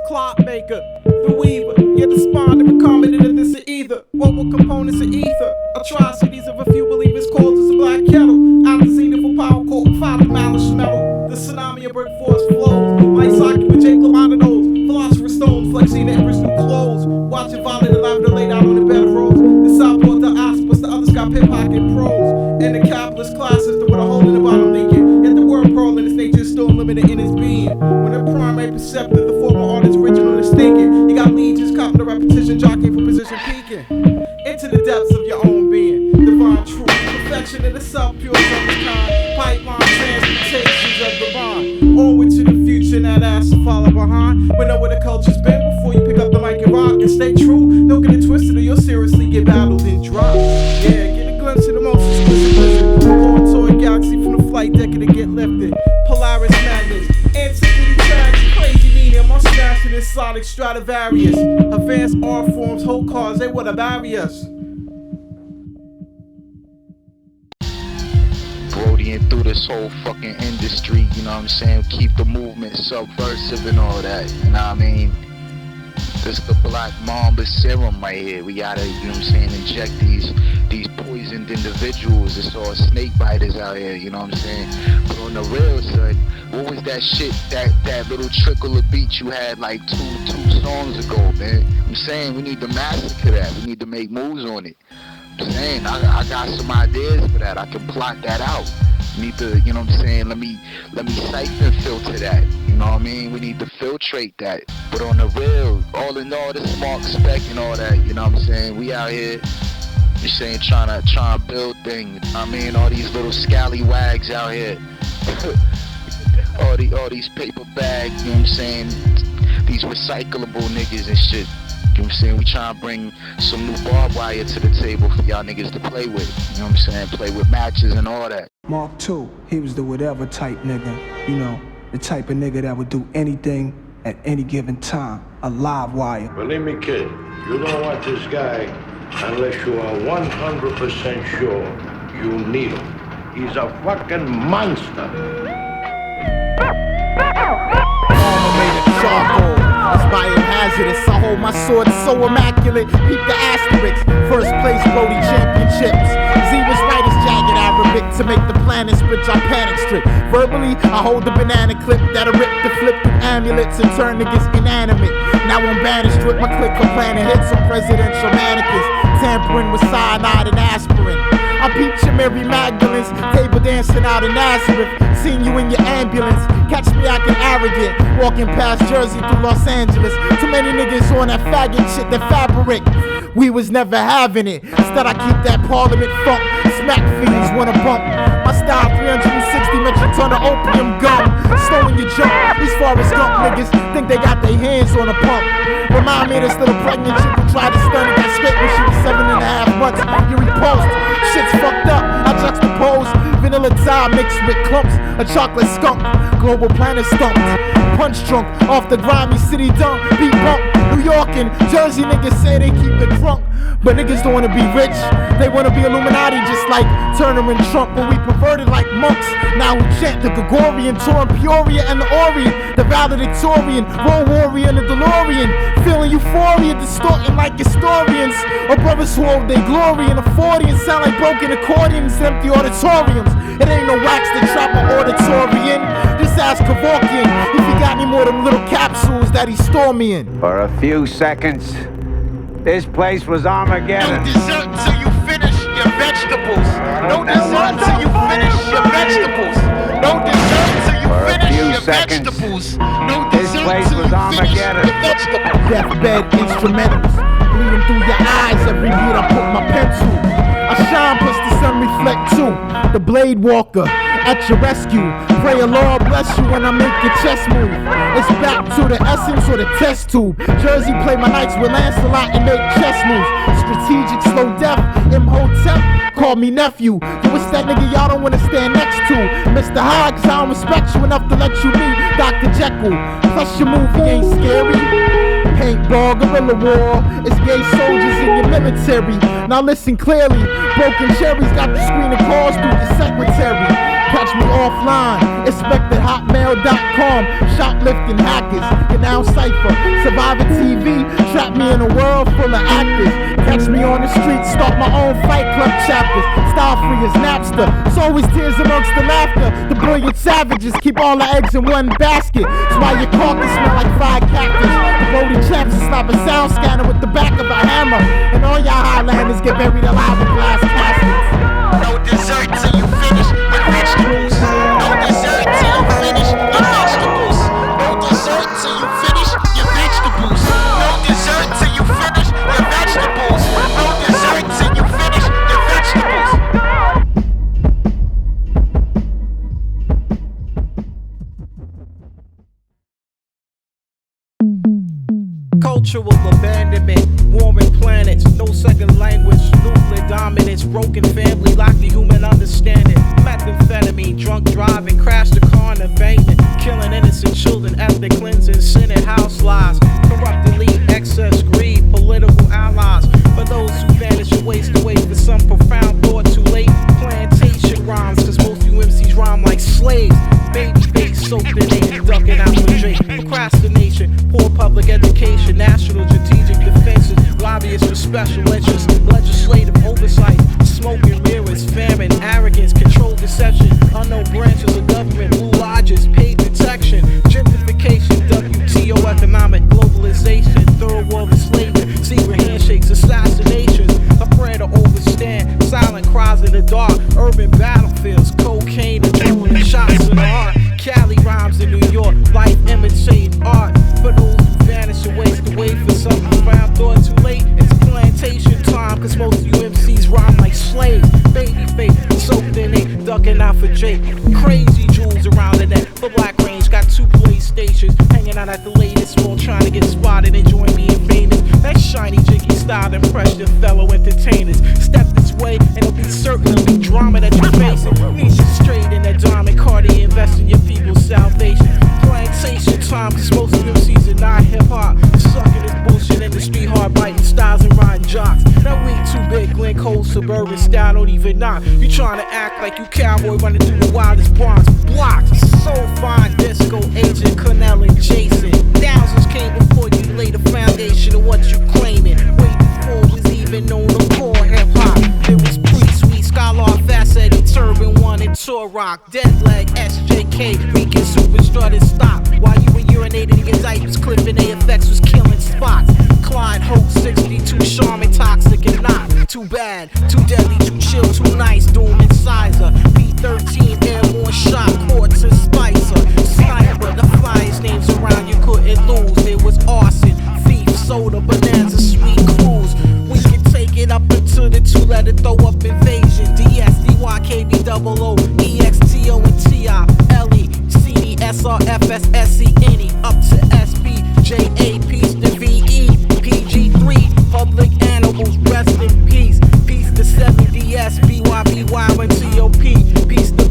Clockmaker, the weaver, you're the spawn, the recombinant of this or either. What were components of ether? Atrocities of a few believers causes a black kettle. Out the zenith of power core, find the malice metal. The tsunami of brick force flows. Like Saki with Jake LaMontanos. Philosopher's stones, flexing the emperor's new clothes. Watching violent alive, they're laid out on the bed of rose. The Southport, the Aspers, the others got pickpocket pros. And the capitalist class system with a hole in the bottom leaking. Yet the word pearl in its nature is still limited in its being. When the primary perceptive, the former artist original is thinking. You got legions copying the repetition, jockeying for position peaking. Into the depths of your own being. Divine truth, perfection in the self, pure of its kind. Pipeline transmutations of the bond. Onward to the future, that ass to follow behind. We know where the culture's been before you pick up the mic and rock. And stay true, don't get it twisted or you'll seriously get battled and dropped. Yeah, get a glimpse of the most exquisite blizzard. Toy galaxy from the flight deck and to get lifted. Polaris madness, antiquity tracks, crazy meaning. My smash in this sonic Stradivarius. Advanced art forms, whole cars, they were the barriers. Brodying through this whole fucking industry, you know what I'm saying? Keep the movement subversive and all that, you know what I mean? This the black Mamba serum right here. We gotta, you know what I'm saying, inject these poisoned individuals. It's all snake biters out here, you know what I'm saying? But on the real, son, what was that shit, that little trickle of beat you had like two songs ago, man? I'm saying we need to massacre that. We need to make moves on it. I'm saying I got some ideas for that. I can plot that out. Need to, you know what I'm saying, let me siphon filter that, you know what I mean? We need to filtrate that. But on the real, all in all, the smart spec and all that, you know what I'm saying? We out here, you're saying, trying to build things. I mean, all these little scallywags out here. all these paper bags, you know what I'm saying? These recyclable niggas and shit. You know what I'm saying? We trying to bring some new barbed wire to the table for y'all niggas to play with. You know what I'm saying? Play with matches and all that. Mark II, he was the whatever type nigga. You know, the type of nigga that would do anything at any given time. A live wire. Believe me, kid, you don't want this guy unless you are 100% sure you need him. He's a fucking monster. Charcoal, it's biohazardous. I hold my sword so immaculate. Peep the asterisks. First place Brody championships. Z was right as jagged Arabic to make the planet switch. I panic strip. Verbally, I hold the banana clip that'll rip the flip through amulets and turn niggas inanimate. Now I'm banished with my click for planning hits on presidential mannequins. Tampering with cyanide and aspirin. I peeped your Mary Magdalene's table dancing out in Nazareth. Seen you in your ambulance. Catch me acting arrogant. Walking past Jersey through Los Angeles. Too many niggas on that faggot shit, that fabric. We was never having it. Instead I keep that parliament funk. Smack fiends wanna bump. My style 360 metric ton of opium gum. Slowing your jump. These Forrest Gump niggas think they got their hands on a pump. Remind me of this little pregnant chick who tried to stun and got straight when she was 7.5 months. You repulsed. Shit's fucked up. I juxtapose vanilla dye mixed with clumps of chocolate skunk. Global planet stumped, punch drunk off the grimy city dump. Beat bump, New York and Jersey niggas say they keep it drunk, but niggas don't wanna be rich, they wanna be Illuminati just like Turner and Trump. But we perverted like monks, now we chant the Gregorian, touring Peoria and the Orient, the valedictorian, Rome warrior and the DeLorean, feeling euphoria, distorting like historians, or brothers who hold their glory in the 40 and sound like broken accordions in empty auditoriums. It ain't no wax to trap an auditorian, just ask Kevorkian if he got any more of them little capsules that he store me in. For a few seconds, this place was Armageddon. No dessert till you finish your vegetables. No dessert till you finish your vegetables. No dessert till you finish your vegetables. No dessert till you finish your vegetables. Deathbed instrumentals, bleeding through your eyes every beat I put my pen to. I shine plus the sun reflect too. The blade walker at your rescue. Pray a Lord bless you when I make your chest move. It's back to the essence or the test tube. Jersey play my nights with Lancelot and make chess moves. Strategic slow death, Imhotep, call me nephew. You was that nigga y'all don't wanna stand next to. Mr. Hyde, cause I don't respect you enough to let you meet Dr. Jekyll. Plus your movie ain't scary. Paintball, guerrilla war, it's gay soldiers in your military. Now listen clearly, broken cherries got you screening calls through the secretary. Catch me offline, inspect at hotmail.com. Shoplifting hackers, get now cypher. Survivor TV, trap me in a world full of actors. Catch me on the street, start my own fight club chapters. Style free as Napster, it's always tears amongst the laughter. The brilliant savages keep all the eggs in one basket. That's why your carcass smell like fried cactus. The roadie champs slap a sound scanner with the back of a hammer. And all y'all Highlanders get buried alive with glass caskets. No dessert till you finish your vegetables. No dessert till you finish your vegetables. No dessert till you finish your vegetables. No dessert till you finish your vegetables. No dessert till you finish your vegetables. Cultural abandonment, warming planets, no second language, nuclear dominance, broken family, lack the human understanding. Methamphetamine, drunk driving, crash the car and abandonment, killing innocent children, ethnic cleansing, sin and house lies, corrupt elite, excess greed, political allies. For those who vanish and waste away for some profound thought too late. Plantation rhymes, cause most you MCs rhyme like slaves. Baby face soaked in ink, ducking out for drink. Procrastination, poor public education, national strategic defenses, lobbyists for special interests, legislative oversight, smoke and mirrors, famine, arrogance, control, deception, unknown branches of government, blue lodges, paid protection, gentrification, WTO economic globalization, third world enslavement, secret handshakes, assassinations, afraid to overstand, silent cries in the dark, urban battlefields, cocaine and doing shots in the heart, Cali rhymes in New York, life imitating art. For those who vanish and waste away for some profound thought too late, it's plantation time, cause most of you MCs rhyme like slaves. Baby face, soaked in it, ducking out for Jake. Crazy jewels around the neck, for Black Range, got 2 PlayStations, hanging out at the latest mall, trying to get spotted, enjoying being famous. That shiny jiggy style impressed your fellow entertainers. Step this way, and it'll be certain to be drama that you're facing. Means you straight in that diamond Cardi, invest in your people's salvation. Plantation time, cause most of MCs are not hip-hop. Sucking this bullshit industry, hard biting styles and riding jocks. That way too big, Glen Cole, suburban style, don't even knock. You trying to act like you cowboy running through the wildest bronze blocks. So fine, disco, Agent Cornell and Jason. Thousands came before you laid the foundation of what you claiming. Way before it was even known to call hip-hop. There was pre-sweet, Skylar, Fast Eddie, Turban One, and Tour Rock. Deadleg, SJK, Rican Super Strutted Stop. While you were urinating in your diapers, clipping AFX was killing spots. Clyde, Hope, 62, Charmin, Toxic, and not too bad, too deadly, too chill, too nice, Doom and Sizer. P13, airborne shot, Quartz and Spicer. Sniper, the flyest names around you couldn't lose. There was arson, thief, soda, bonanza, sweet cruise. We can take it up into the 2-letter throw up invasion. DSDY, KB00, EXTO, and TI, LE, CD, SR, FS, SC, NE, up to SP, JA, peace to VE, PG3, public animals, rest in peace. Peace to 7DS, BYBY, and TOP. Peace to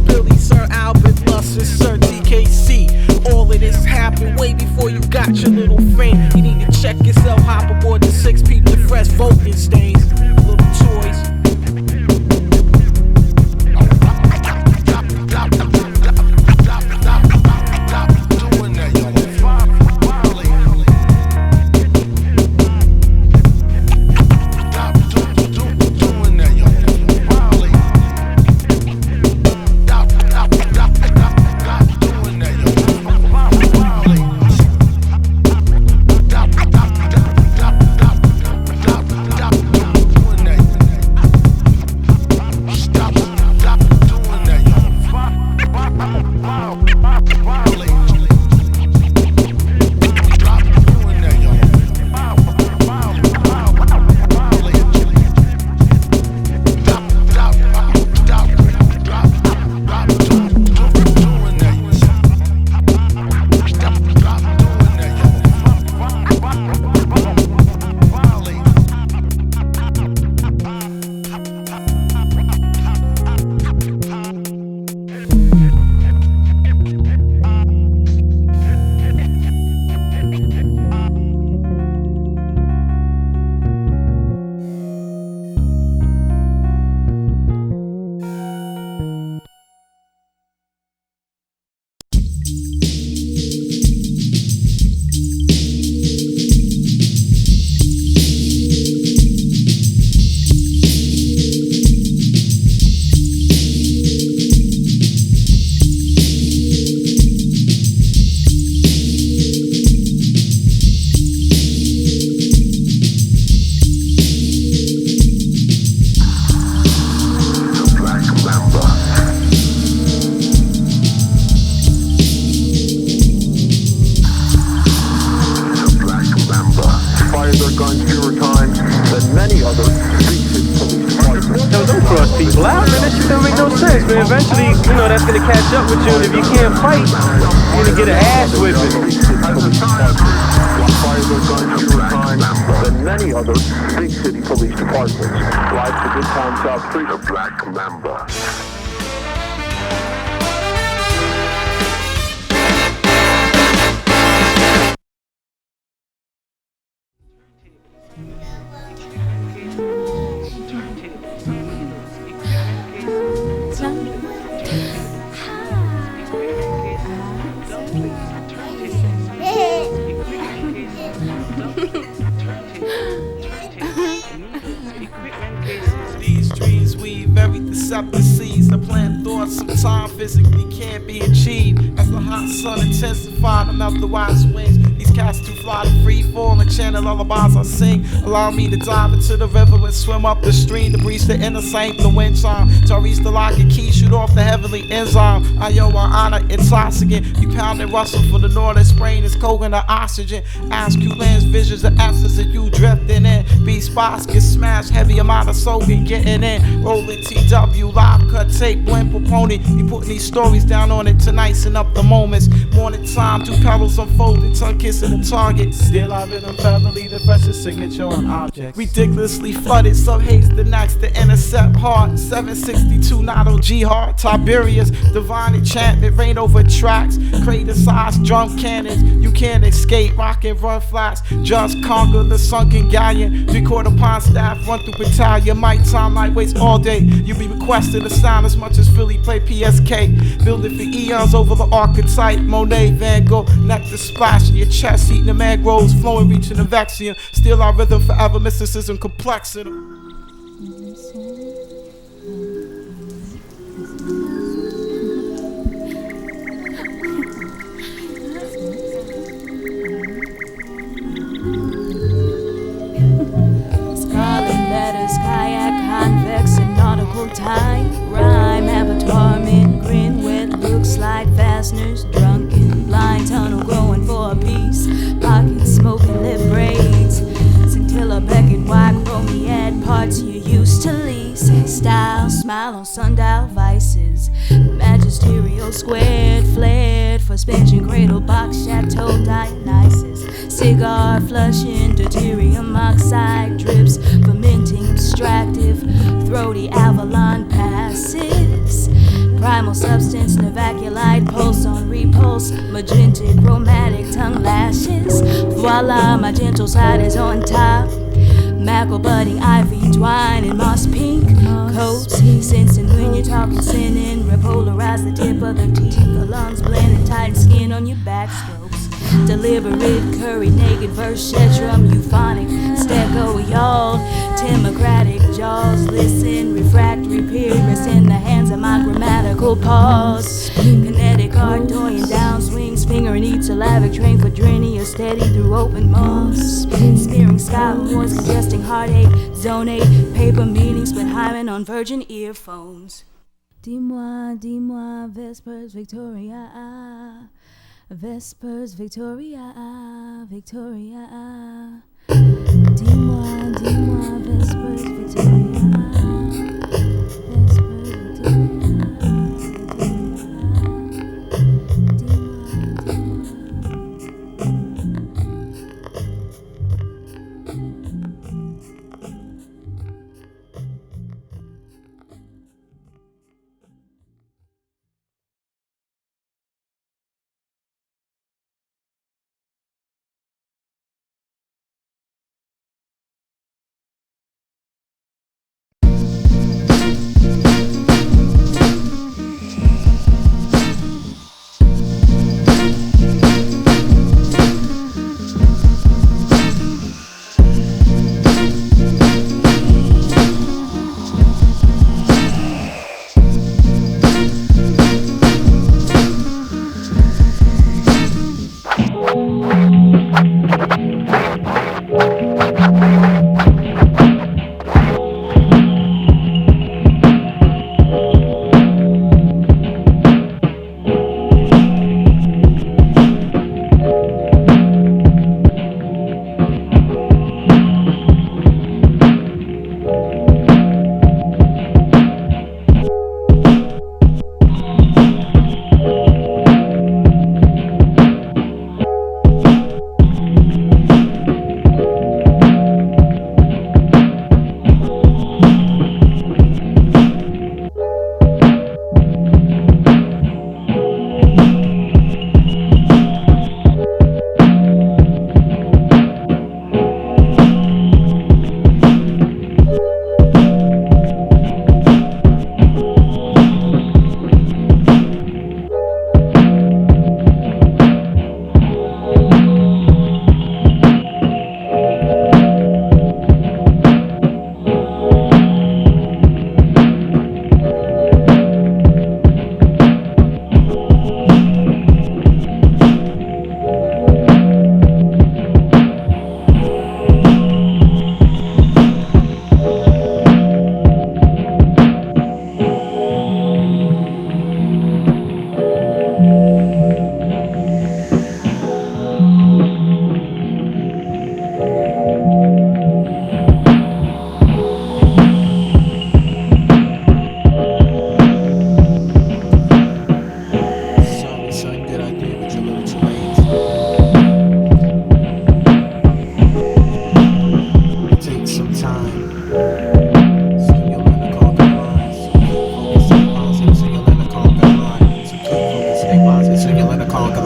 eventually, you know, that's gonna catch up with you, and if you can't fight, you're gonna get an ass whipping. Fire their guns fewer times than many other big city police departments. Live to Good Town South Street, the Black Mamba. These dreams weave very deceptive seeds. The plant thoughts sometimes physically can't be achieved. As the hot sun intensifies, I'm out the wise winds. These cats too fly to free fall and channel lullabies I sing. Allow me to dive into the river and swim up the stream to breach the inner saint, the wind chime. To reach the lock and key, shoot off the heavenly enzyme. I honor intoxicant. You pound and rustle for the northern spring. It's coking the oxygen. Ask you lands, visions, the essence that you drifting in. B spots get smashed, heavy amount of soaking getting in. Rolling TW, live cut tape, blend proponent. You putting these stories down on it tonight, and up the moments. Morning time, two petals unfolding, tongue kissing the target. Still I've been family, the freshest signature on objects. Ridiculously flooded, sub haze the next to intercept hard. 762 Nato G hard, Tiberius, divine enchantment, rain over tracks. Crater size drum cannons, you can't escape. Rock and run flats, just conquer the sunken galleon. 3/4 pound staff, run through battalion. Might time like waits all day. You be requested to sound as much as Philly play PSK. Building for eons over the archetype. Monet, Van Gogh, nectar splash in your chest, eating the mangroves, flowing, reaching the vacuum. Still our rhythm forever, mysticism complexity. Scarlet letters, kayak, convex, and nautical time. Rhyme, avatar, mint, grin, wet looks, slide fasteners, drunken, blind tunnel growing for a piece. Pockets smoking lip braids. Scintilla, Beckett, white chromiad, parts you used to lease. Style, smile on sundial vices. Magisterial squared, flared, suspension, cradle, box, chateau, Dionysus. Cigar, flushing, deuterium oxide, drips, fermenting, extractive, throaty, Avalon passes. Primal substance, novaculite, pulse on repulse, magentic, chromatic, tongue lashes. Voila, my gentle side is on top. Mackerel, budding, ivy, twine, and moss pink coats. Sensing when you're talking, sinning. Repolarize the tip of the teeth, the lungs blending, tight skin on your back strokes. Deliberate, curry, naked, verse, shetrum, euphonic, stego, y'all. Democratic jaws, listen, refractory periods in the hands of my grammatical pause. Kinetic art, doing downswings, finger and eat syllabic train for Drenny, steady through open moss. Smearing sky horns, congesting heartache, zone 8, paper meetings, but Hyman on virgin earphones. Dis-moi, dis-moi, Vespers, Victoria. Vespers, Victoria, Victoria. Dis-moi, dis-moi, Vespers, Victoria.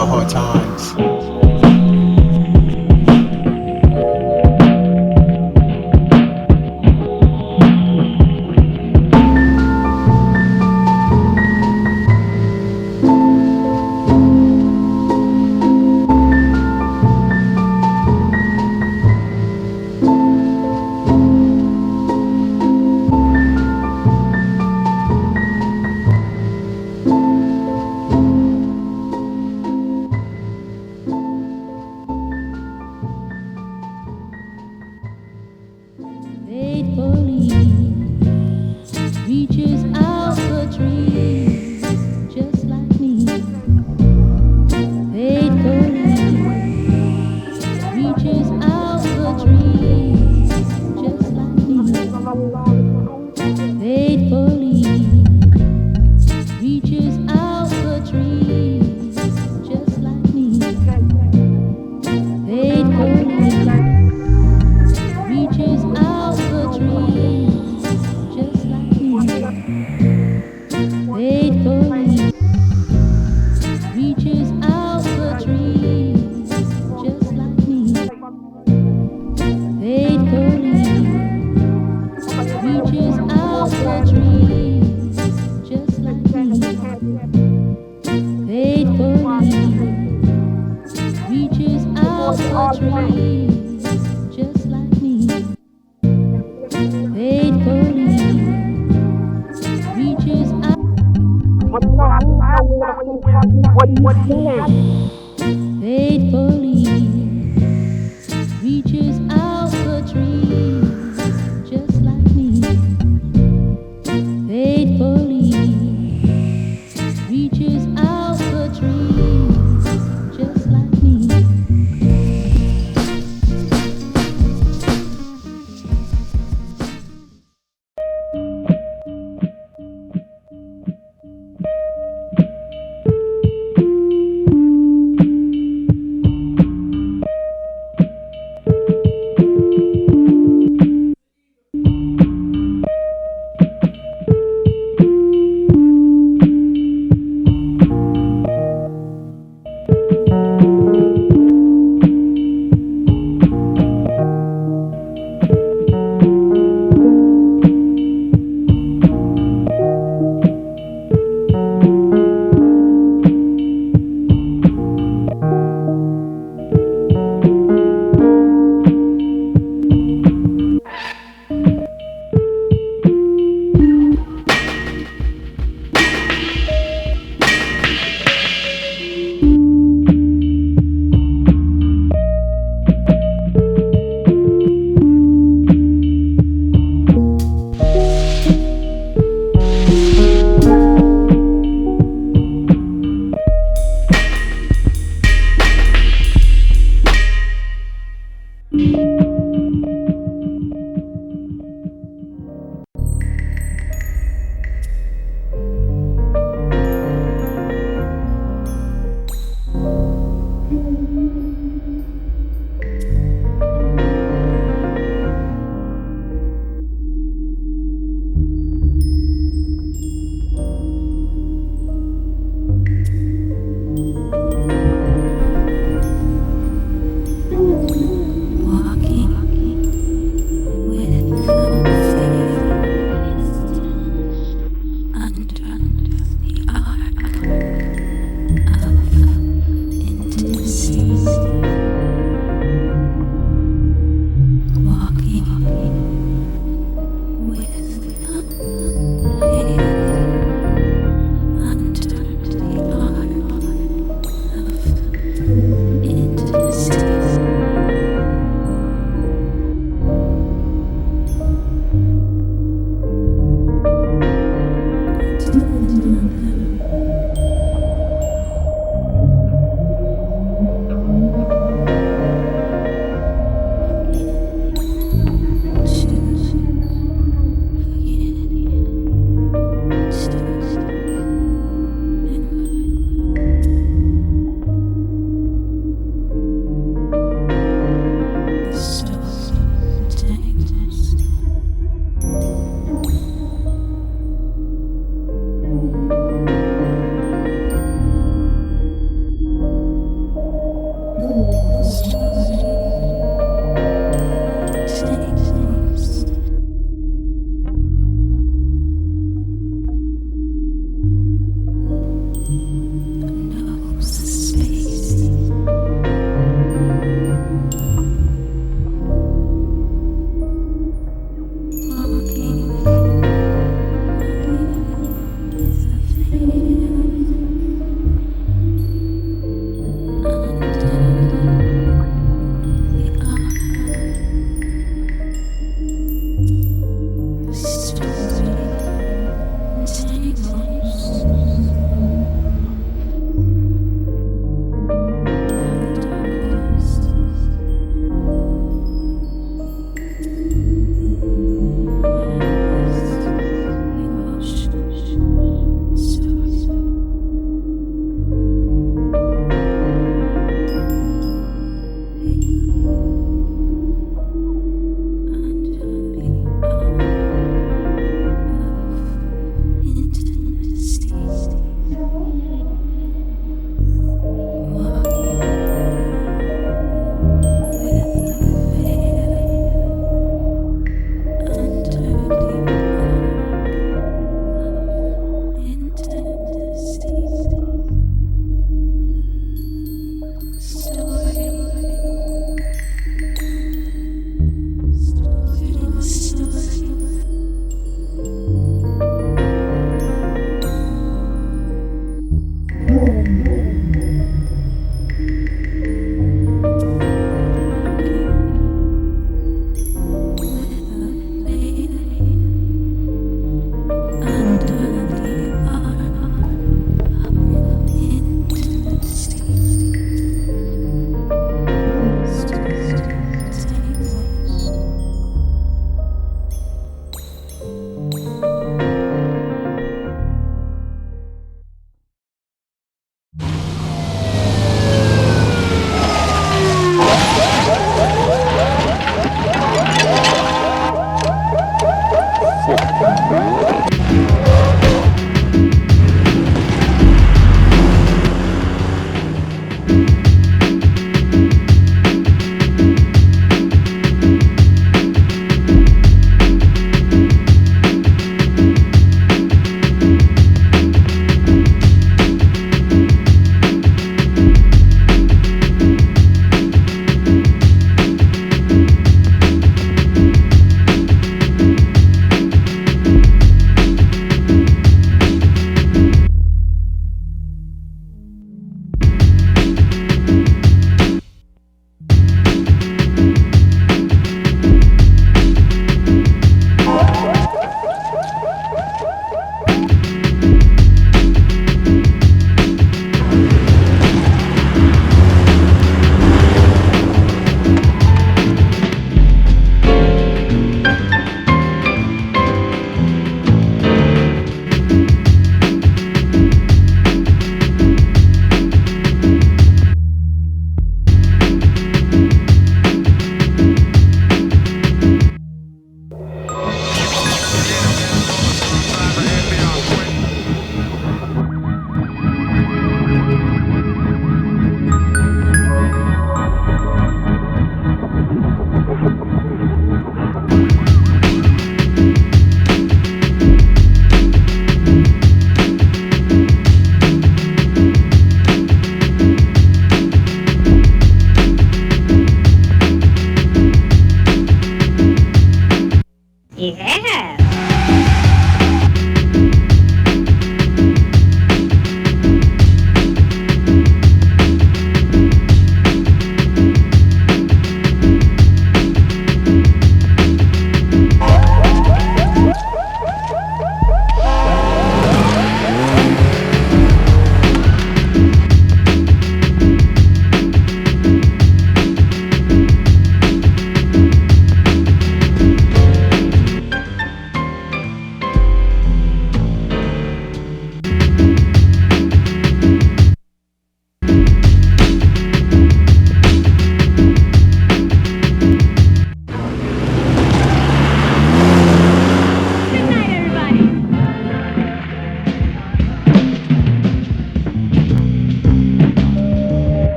about hard times.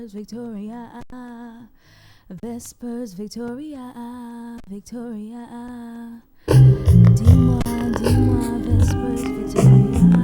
Vespers, Victoria. Vespers, Victoria. Victoria. Dis-moi, dis-moi, Vespers, Victoria.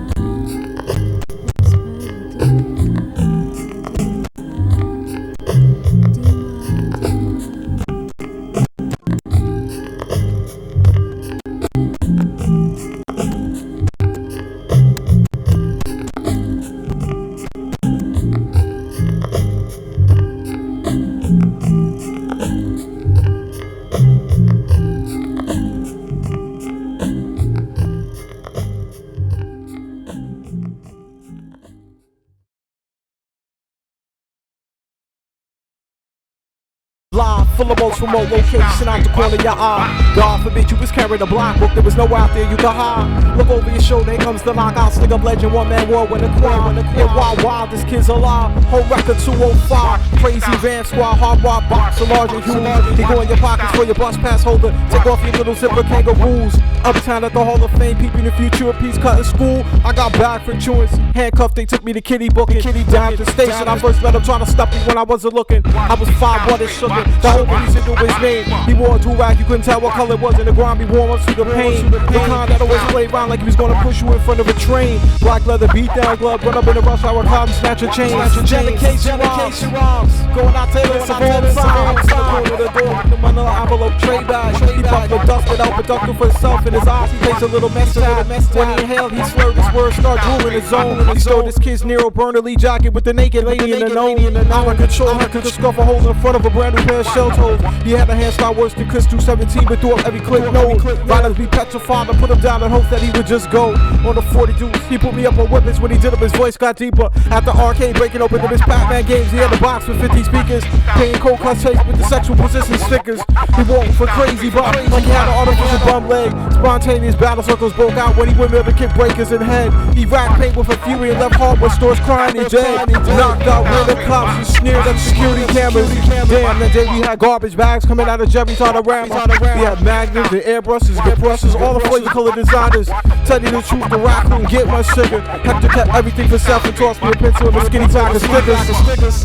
Live, full of most remote location out the corner of your eye. God forbid you was carrying a block book, there was no out there you could hide. Look over your shoulder, here comes the knockout, stick up legend, one man war when the crowd. Yeah, wild, this kid's alive. Whole record 205. Crazy van squad, hard rock box, so large and huge. He go in your pockets for your bus pass holder. Take off your little zipper kangaroos. Uptown at the Hall of Fame, peeping the future of peace, cutting school. I got back for truancy. Handcuffed, they took me to Kitty booking. Kitty down at the station, I first met him trying to stop me when I wasn't looking. I was 5'1" and shook. The whole reason to his name. He wore a do-rag, you couldn't tell what color it was in the ground. He warm up to the pain. The kind that always play around like he was gonna push you in front of a train. Black leather beat down glove, run up in the rush hour car and snatch a chain. Dedication rhymes, going out Taylor, some old signs. The corner of the door, the manila envelope tray bag. He popped the dust it out, productive for himself. In his eyes, he takes a little mess out. When he inhaled, he slurred his words, start drooling his zone. He stole this kid's Nero Burnley jacket with the naked lady in the known. Out of control, he could scuff a hole in front of a brand new pair of shell toes. He had a hairstyle worse than Chris 217, but threw up every click node. Riders be petrified, I put him down in hopes that he would just go. On the 42, he put me up on weapons. When he did up, his voice got deeper. At the arcade, breaking open his Pac-Man games, he had a box with 50 speakers. Paying cold cuts chase with the sexual position stickers. He walked for crazy, but like he had an artificial bum leg. Spontaneous battle circles broke out when he went there to kick breakers in the head. He racked paint with a fury and left hardware stores crying and dead. Knocked out random cops and sneered at security cameras. Damn, that day we had garbage bags coming out of Jerry's Autorama. We had magnums and airbrushes, good brushes, all the flavor color designers. Tell you the truth, the rock couldn't get much sugar. Hector kept everything for self and tossed me a pencil and a skinny tag of stickers.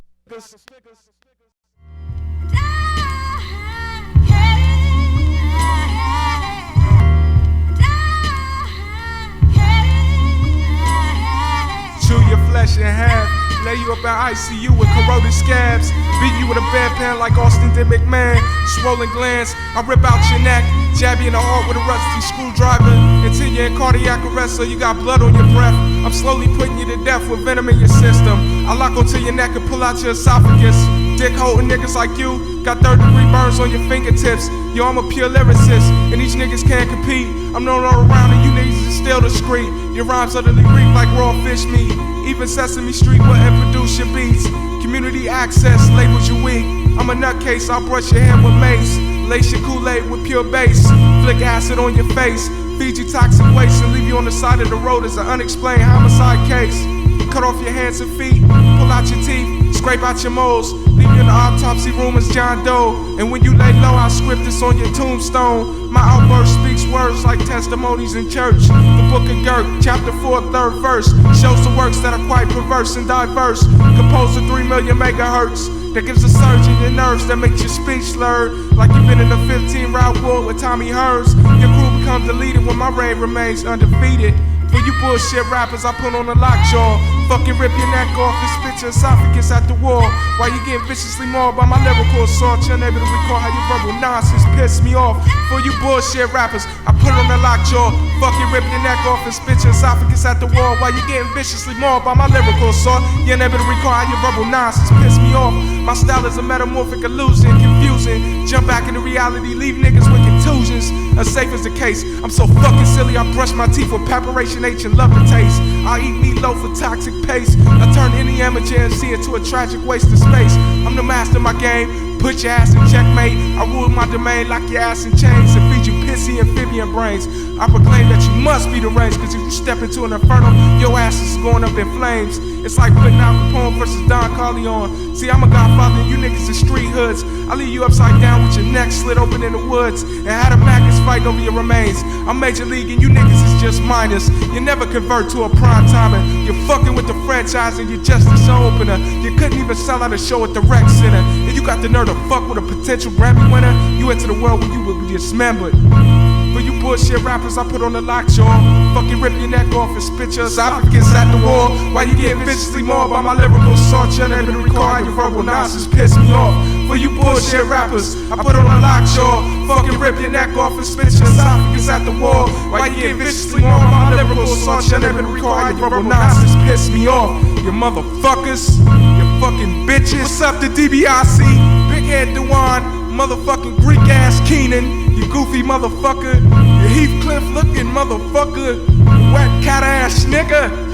Chew your flesh in half, lay you up in ICU with corroded scabs, beat you with a bedpan like Austin did McMahon. Swollen glands, I rip out your neck, jab you in the heart with a rusty screwdriver, until you're in cardiac arrest so you got blood on your breath. I'm slowly putting you to death with venom in your system. I lock onto your neck and pull out your esophagus. Dick holding niggas like you, got third-degree burns on your fingertips. Yo, I'm a pure lyricist, and these niggas can't compete. I'm known all around and you niggas is still discreet. Your rhymes utterly reek like raw fish meat. Even Sesame Street wouldn't produce your beats. Community access labels you weak. I'm a nutcase, I'll brush your hair with mace. Lace your Kool-Aid with pure bass. Flick acid on your face. Feed you toxic waste and leave you on the side of the road as an unexplained homicide case. Cut off your hands and feet, pull out your teeth, scrape out your moles, leave you in the autopsy room as John Doe. And when you lay low, I'll script this on your tombstone. My outburst speaks words like testimonies in church. The book of Gerk, chapter 4, 3rd verse, shows the works that are quite perverse and diverse. Composed of 3 million megahertz, that gives a surge in your nerves that makes your speech slurred. Like you've been in a 15-round war with Tommy Hearns. Your crew becomes deleted when my reign remains undefeated. For you bullshit rappers, I put on a lockjaw. Fucking rip your neck off and spit your esophagus at the wall. While you getting viciously mauled by my lyrical assault, you're unable to recall how your verbal nonsense pissed me off. For you bullshit rappers, I put on a lockjaw. Fucking rip your neck off and spit your esophagus at the wall. While you getting viciously mauled by my lyrical assault, you're unable to recall how your verbal nonsense pissed me off. My style is a metamorphic illusion, confusing. Jump back into reality, leave niggas with contusions. As safe as the case, I'm so fucking silly, I brush my teeth with preparation H and love the taste. I eat meatloaf with toxic paste. I turn any amateur MC into a tragic waste of space. I'm the master of my game, put your ass in checkmate. I rule my domain, lock your ass in chains and feed you piss fancy amphibian brains. I proclaim that you must be deranged, cause if you step into an inferno, your ass is going up in flames. It's like putting Al Capone versus Don Corleone. See, I'm a godfather and you niggas in street hoods. I leave you upside down with your neck slit open in the woods and had a maggots fighting over your remains. I'm Major League and you niggas is just minors. You never convert to a prime timer. You're fucking with the franchise and you're just a show opener. You couldn't even sell out a show at the rec center. And you got the nerve to fuck with a potential Grammy winner. You enter the world where you will be dismembered. For you bullshit rappers, I put on the Lockjaw. Fucking rip your neck off and spit your esophagus at the wall. While you getting viciously mauled by my lyrical sword, your name and recall your verbal nonsense piss me off. For you bullshit rappers, I put on the Lockjaw. Fucking rip your neck off and spit your esophagus at the wall. While you getting viciously mauled by my lyrical sword, your name and recall your verbal nonsense piss me off. You motherfuckers, you fucking bitches. What's up to DBIC? Big head Dewan. Motherfucking Greek ass Keenan, you goofy motherfucker, you Heathcliff looking motherfucker, wet cat ass nigga.